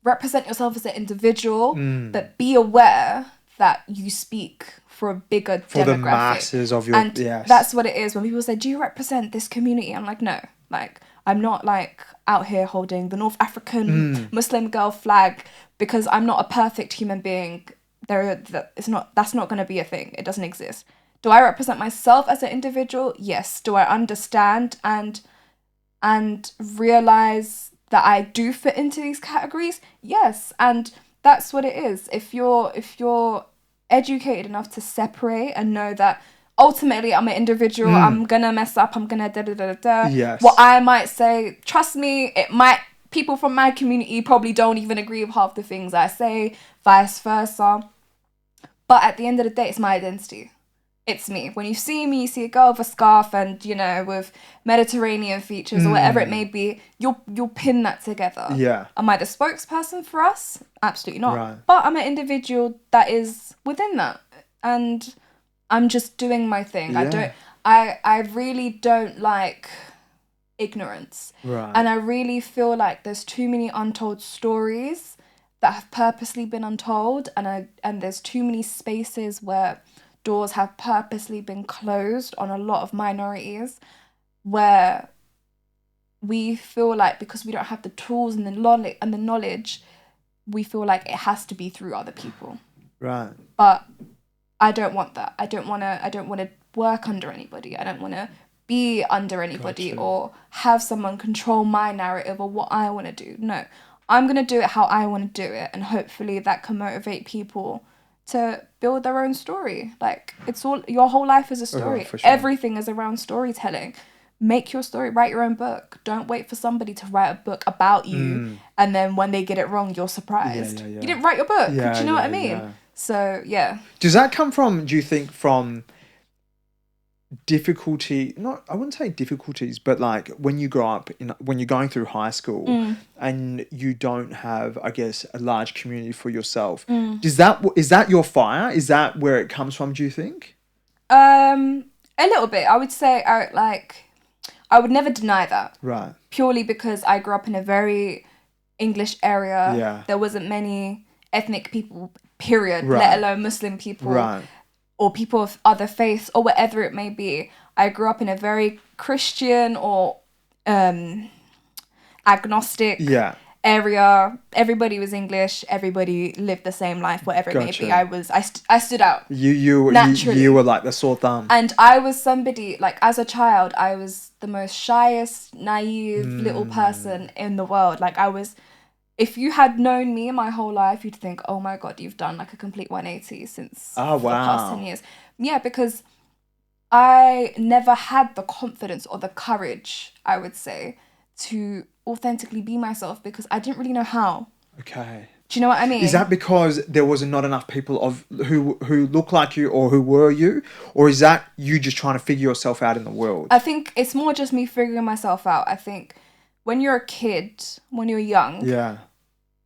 represent yourself as an individual, but be aware that you speak for a bigger demographic. For the masses of your... And that's what it is. When people say, do you represent this community? I'm like, no. Like, I'm not, like, out here holding the North African Muslim girl flag, because I'm not a perfect human being. That's not going to be a thing. It doesn't exist. Do I represent myself as an individual? Yes. Do I understand and realize that I do fit into these categories? Yes. And that's what it is. If you're educated enough to separate and know that ultimately I'm an individual, I'm gonna mess up, I'm gonna Yes. What I might say, trust me, people from my community probably don't even agree with half the things I say, vice versa. But at the end of the day, it's my identity. It's me. When you see me, you see a girl with a scarf and, with Mediterranean features or whatever it may be, you'll pin that together. Yeah. Am I the spokesperson for us? Absolutely not. Right. But I'm an individual that is within that. And I'm just doing my thing. Yeah. I really don't like ignorance. Right. And I really feel like there's too many untold stories that have purposely been untold, and there's too many spaces where doors have purposely been closed on a lot of minorities, where we feel like, because we don't have the tools and the knowledge, we feel like it has to be through other people. Right. But I don't want that. I don't want to work under anybody. I don't want to be under anybody. Gotcha. Or have someone control my narrative or what I want to do. No, I'm going to do it how I want to do it, and hopefully that can motivate people to build their own story. Like, your whole life is a story. For sure. Everything is around storytelling. Make your story, write your own book. Don't wait for somebody to write a book about you, and then when they get it wrong, you're surprised. Yeah. You didn't write your book. Yeah, do you know what I mean? Yeah. So, yeah. Does that come from, do you think, from difficulty, I wouldn't say difficulties, but like when you grow up, when you're going through high school and you don't have, I guess, a large community for yourself, is that your fire? Is that where it comes from, do you think? A little bit. I would say, I would never deny that. Right. Purely because I grew up in a very English area. Yeah. There wasn't many ethnic people, period, Right. let alone Muslim people. Right. Or people of other faiths, or whatever it may be. I grew up in a very Christian or agnostic area. Everybody was English. Everybody lived the same life, whatever it may be. I stood out. You were like the sore thumb. And I was somebody, like, as a child, I was the most shyest, naive little person in the world. Like, if you had known me my whole life, you'd think, oh my God, you've done like a complete 180 since the past 10 years. Yeah, because I never had the confidence or the courage, I would say, to authentically be myself because I didn't really know how. Okay. Do you know what I mean? Is that because there was not enough people who look like you or who were you? Or is that you just trying to figure yourself out in the world? I think it's more just me figuring myself out. I think when you're a kid, when you're young,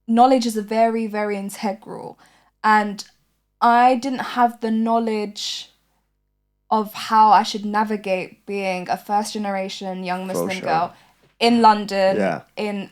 knowledge is a very, very integral. And I didn't have the knowledge of how I should navigate being a first generation young Muslim girl in London, in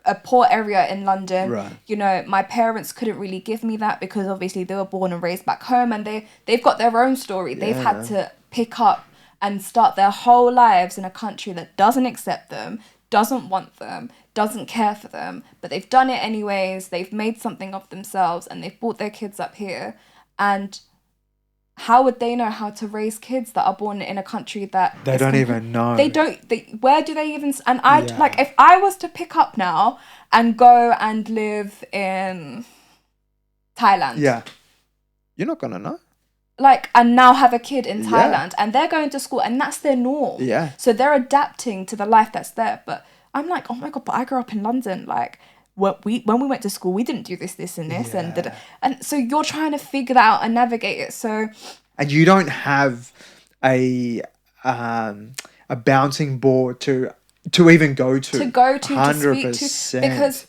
a poor area in London. Right. You know, my parents couldn't really give me that because obviously they were born and raised back home and they've got their own story. They've had to pick up and start their whole lives in a country that doesn't accept them, doesn't want them, doesn't care for them, but they've done it anyways. They've made something of themselves and they've brought their kids up here. And how would they know how to raise kids that are born in a country that they don't even know? They don't. Where do they even? And like, if I was to pick up now and go and live in Thailand, you're not gonna know. Like, and now have a kid in Thailand, and they're going to school, and that's their norm. Yeah. So they're adapting to the life that's there. But I'm like, oh my God! But I grew up in London, like. When we went to school, we didn't do this, and this, and so you're trying to figure that out and navigate it. So, and you don't have a bouncing board to even go to. To speak to, because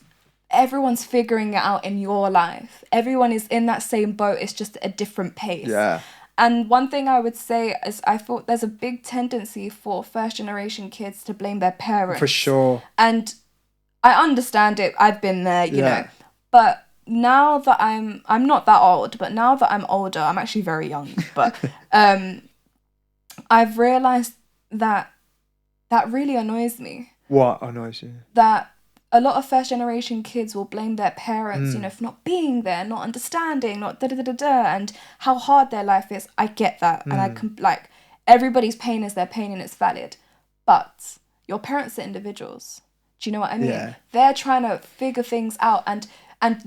everyone's figuring it out in your life. Everyone is in that same boat. It's just at a different pace. Yeah. And one thing I would say is I thought there's a big tendency for first generation kids to blame their parents. For sure. And I understand it. I've been there, you know. But now that I'm not that old, but now that I'm older, I'm actually very young. But I've realised that really annoys me. What annoys you? That a lot of first generation kids will blame their parents, you know, for not being there, not understanding, not and how hard their life is. I get that, and I everybody's pain is their pain and it's valid. But your parents are individuals. Do you know what I mean? Yeah. They're trying to figure things out and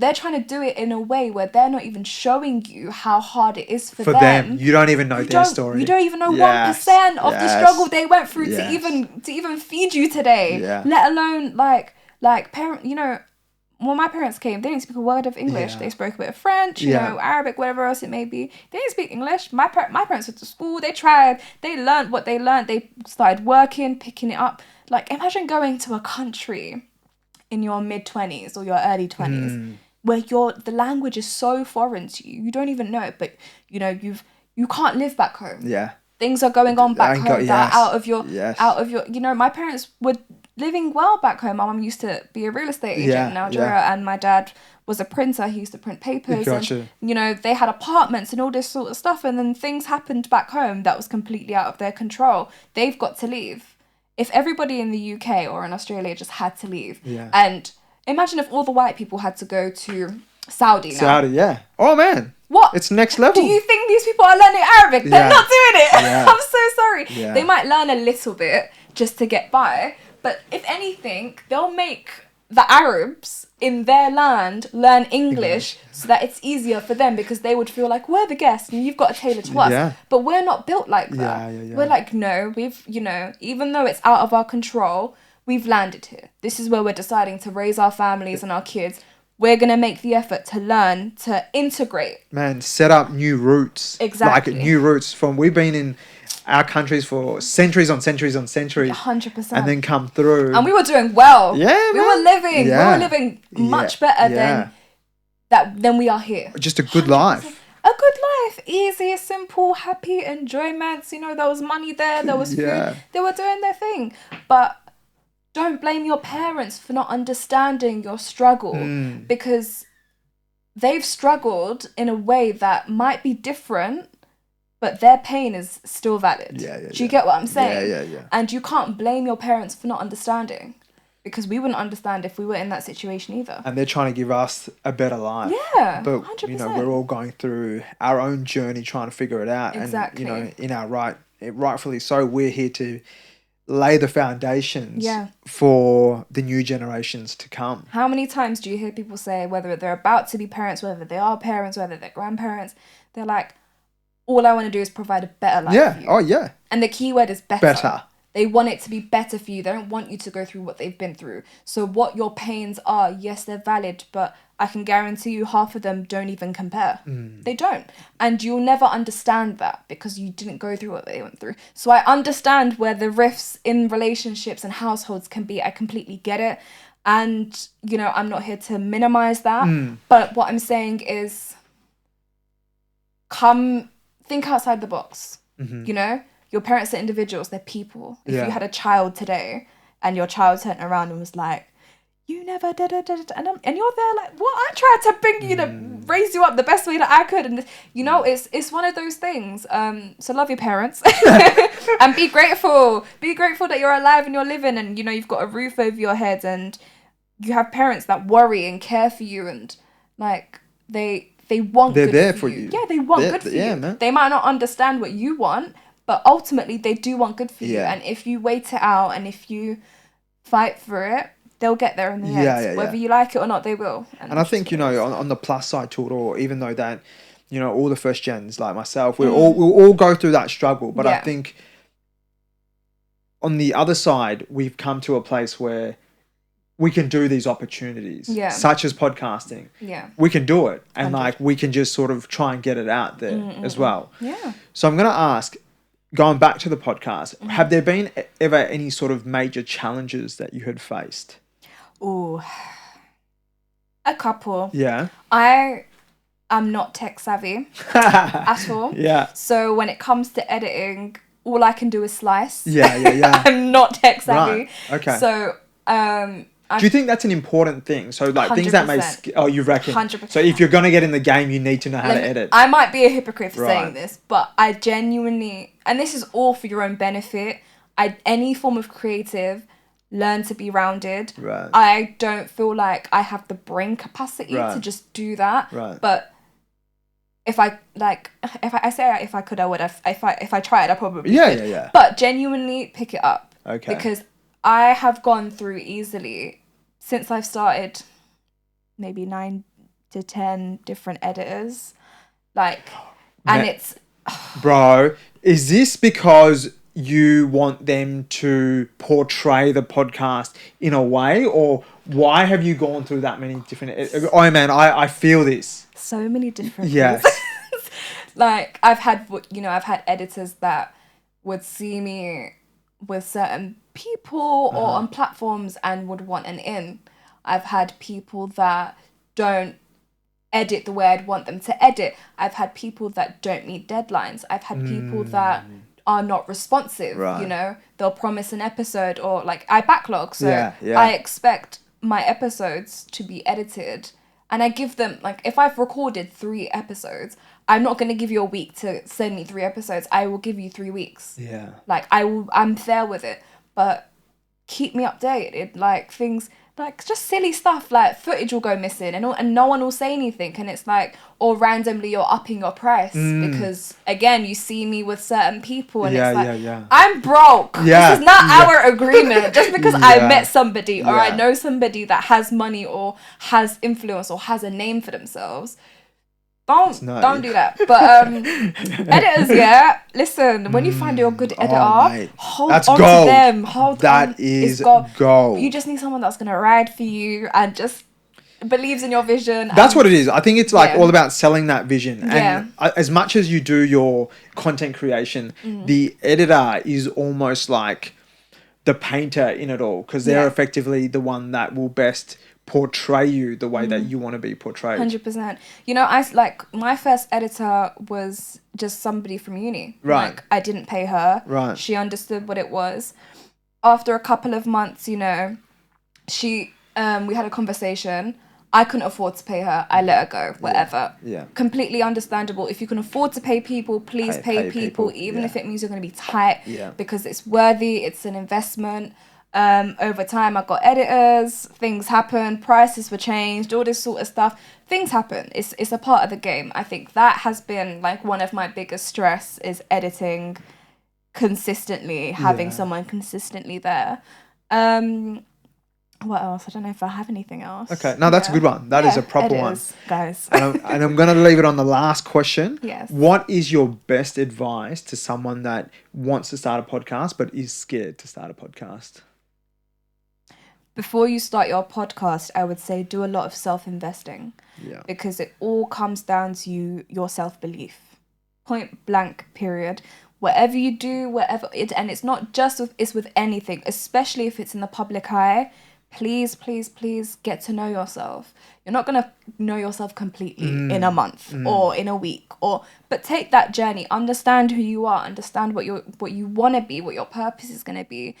they're trying to do it in a way where they're not even showing you how hard it is for them. You don't even know their story. You don't even know 1% of the struggle they went through to even feed you today. Yeah. Let alone like parent, you know, when my parents came, they didn't speak a word of English. They spoke a bit of French, you know, Arabic, whatever else it may be. They didn't speak English. My parents went to school. They tried. They learned what they learned. They started working, picking it up. Like, imagine going to a country in your mid-20s or your early 20s where the language is so foreign to you. You don't even know it, but, you know, you can't live back home. Yeah. Things are going on back home that are out of your, you know, my parents were living well back home. My mum used to be a real estate agent in Algeria and my dad was a printer. He used to print papers and, you know, they had apartments and all this sort of stuff. And then things happened back home that was completely out of their control. They've got to leave. If everybody in the UK or in Australia just had to leave, and imagine if all the white people had to go to Saudi now. Oh man, what? It's next level. Do you think these people are learning Arabic? They're not doing it. I'm so sorry. They might learn a little bit just to get by, but if anything, they'll make the Arabs in their land learn English so that it's easier for them because they would feel like we're the guests and you've got to tailor to us. But we're not built like that. We're like, no, we've, you know, even though it's out of our control, we've landed here. This is where we're deciding to raise our families and our kids. We're going to make the effort to learn, to integrate. Man, set up new roots. Exactly. Like new roots from, we've been in our countries for centuries on centuries on centuries. 100%. And then come through. And we were doing well. Yeah, we were living much better than we are here. Just a good life. a good life, easy, simple, happy enjoyments. You know, there was money there, there was food, they were doing their thing. But don't blame your parents for not understanding your struggle, because they've struggled in a way that might be different, but their pain is still valid. Do you get what I'm saying? Yeah. And you can't blame your parents for not understanding, because we wouldn't understand if we were in that situation either. And they're trying to give us a better life. Yeah, but 100%. You know, we're all going through our own journey trying to figure it out. Exactly. And you know, in our rightfully so, we're here to lay the foundations for the new generations to come. How many times do you hear people say, whether they're about to be parents, whether they are parents, whether they're grandparents, they're like, all I want to do is provide a better life for you. Oh, yeah. And the key word is better. Better. They want it to be better for you. They don't want you to go through what they've been through. So what your pains are, yes, they're valid, but I can guarantee you half of them don't even compare. They don't. And you'll never understand that because you didn't go through what they went through. So I understand where the rifts in relationships and households can be. I completely get it. And, you know, I'm not here to minimize that. But what I'm saying is, think outside the box, you know? Your parents are individuals, they're people. If you had a child today and your child turned around and was like, you never did it, and you're there like, what? I tried to bring you to raise you up the best way that I could. And, you know, it's one of those things. So love your parents and be grateful. Be grateful that you're alive and you're living and, you know, you've got a roof over your head and you have parents that worry and care for you and, like, they want They're good there for you. Yeah, they want good for you. Man. They might not understand what you want, but ultimately they do want good for you. And if you wait it out and if you fight for it, they'll get there in the end. Whether you like it or not, they will. And I think, you know, on the plus side to it all, even though that, you know, all the first gens like myself, we'll all go through that struggle. But I think on the other side, we've come to a place where we can do these opportunities, such as podcasting. We can do it. And 100. like, we can just sort of try and get it out there as well. Yeah. So I'm going to ask, going back to the podcast, have there been ever any sort of major challenges that you had faced? Ooh, a couple. Yeah. I am not tech savvy at all. So when it comes to editing, all I can do is slice. I'm not tech savvy. Right. Okay. So, do you think that's an important thing? So like 100%. Things that may... you reckon? 100%. So if you're going to get in the game, you need to know how to edit. I might be a hypocrite for saying this, but I genuinely... And this is all for your own benefit. Any form of creative... Learn to be rounded. I don't feel like I have the brain capacity to just do that. But if I could, I would have. If I tried, I probably could. But genuinely pick it up. Okay. Because I have gone through easily since I've started maybe 9 to 10 different editors. And it's bro, is this because you want them to portray the podcast in a way, or why have you gone through that many different... Oh man, I feel this. So many different things. Like I've had editors that would see me with certain people or on platforms and would want an in. I've had people that don't edit the way I'd want them to edit. I've had people that don't meet deadlines. I've had people that are not responsive, you know, they'll promise an episode or like I backlog, so I expect my episodes to be edited and I give them, like, if I've recorded 3 episodes, I'm not going to give you a week to send me 3 episodes. I will give you 3 weeks. Like I'm fair with it, but keep me updated. Like things, like just silly stuff, like footage will go missing and no one will say anything, and it's like, or randomly you're upping your price because again you see me with certain people and it's like I'm broke. This is not our agreement. Just because I met somebody or I know somebody that has money or has influence or has a name for themselves, don't do that. But editors, listen, when you find your good editor, hold on to them. That is gold. You just need someone that's gonna ride for you and just believes in your vision. That's what it is. I think it's like all about selling that vision. And as much as you do your content creation, the editor is almost like the painter in it all, because they're effectively the one that will best portray you the way that you want to be portrayed. 100%. You know, my first editor was just somebody from uni. Right. Like, I didn't pay her. Right. She understood what it was. After a couple of months, you know, we had a conversation. I couldn't afford to pay her. I let her go, whatever. Yeah. Completely understandable. If you can afford to pay people, please pay people, even if it means you're going to be tight, because it's worthy, it's an investment. Over time, I got editors, things happened, prices were changed, all this sort of stuff. Things happen. It's a part of the game. I think that has been like one of my biggest stress is editing consistently, having someone consistently there. What else? I don't know if I have anything else. Okay, no, that's a good one. That is a proper one. Guys. and I'm going to leave it on the last question. Yes. What is your best advice to someone that wants to start a podcast but is scared to start a podcast? Before you start your podcast, I would say do a lot of self-investing. Yeah. Because it all comes down to your self-belief. Point blank, period. Whatever you do, and it's not just it's with anything, especially if it's in the public eye. Please, please, please get to know yourself. You're not going to know yourself completely in a month or in a week, but take that journey, understand who you are, understand what you want to be, what your purpose is going to be,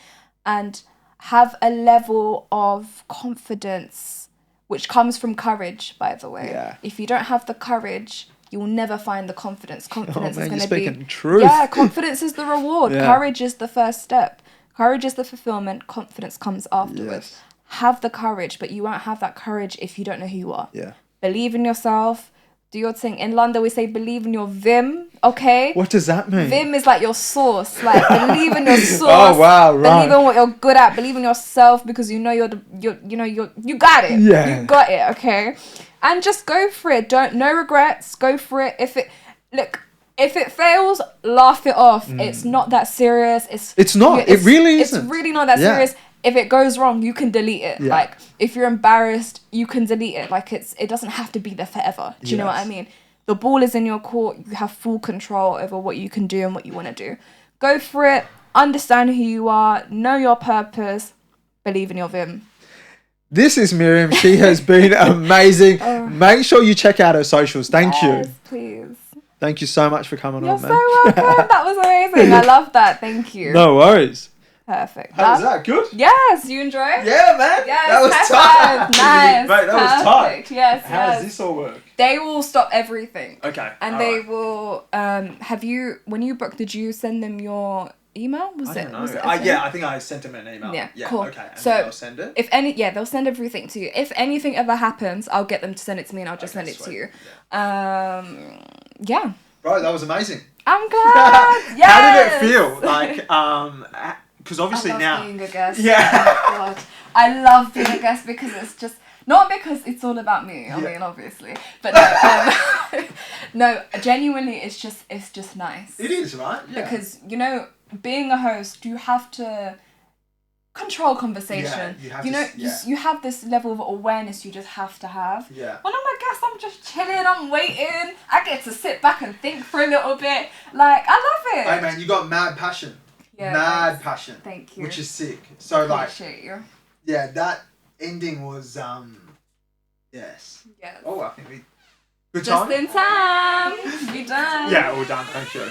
and have a level of confidence, which comes from courage, by the way. Yeah. If you don't have the courage, you will never find the confidence. Confidence is going to be... speaking truth. Yeah, confidence is the reward. Yeah. Courage is the first step. Courage is the fulfillment. Confidence comes afterwards. Yes. Have the courage, but you won't have that courage if you don't know who you are. Yeah. Believe in yourself. Do your thing. In London, we say believe in your vim, okay? What does that mean? Vim is like your sauce. Like, believe in your sauce. Oh, wow, right. Believe in what you're good at. Believe in yourself because you know you got it. Yeah. You got it, okay? And just go for it. No regrets. Go for it. If it fails, laugh it off. It's not that serious. It's not. It really isn't. It's really not that serious. If it goes wrong, you can delete it. Yeah. Like, if you're embarrassed, you can delete it. Like, it doesn't have to be there forever. Do you know what I mean? The ball is in your court. You have full control over what you can do and what you want to do. Go for it. Understand who you are. Know your purpose. Believe in your vim. This is Meriam. She has been amazing. Make sure you check out her socials. Thank you. Please. Thank you so much for coming on, man. You're so welcome. That was amazing. I love that. Thank you. No worries. Perfect. How was that? Good? Yes. You enjoy it? Yeah, man. Yes, that was tight. Nice. Mate, that was tight. Yes. How does this all work? They will stop everything. Okay. And they will, when you booked, did you send them your email? I don't know. Yeah, I think I sent them an email. Yeah, cool. Okay. And so they'll send it? They'll send everything to you. If anything ever happens, I'll get them to send it to me and I'll just send it to you. Yeah. Bro, that was amazing. I'm glad. Yes. How did it feel? Like, because obviously now... being a guest. Yeah. Oh my God. I love being a guest because it's just... Not because it's all about me, I mean, obviously. But no, no, genuinely, it's just nice. It is, right? Yeah. Because, you know, being a host, you have to control conversation. Yeah, you have this level of awareness you just have to have. Yeah. When I'm a guest, I'm just chilling, I'm waiting. I get to sit back and think for a little bit. Like, I love it. Hey, man, you got mad passion. Yeah, mad passion. Thank you. Which is sick. So, appreciate you. Yeah, that ending was, yes. Yes. Oh, I think we... Good time? Just in time. You done. Yeah, all done. Thank you.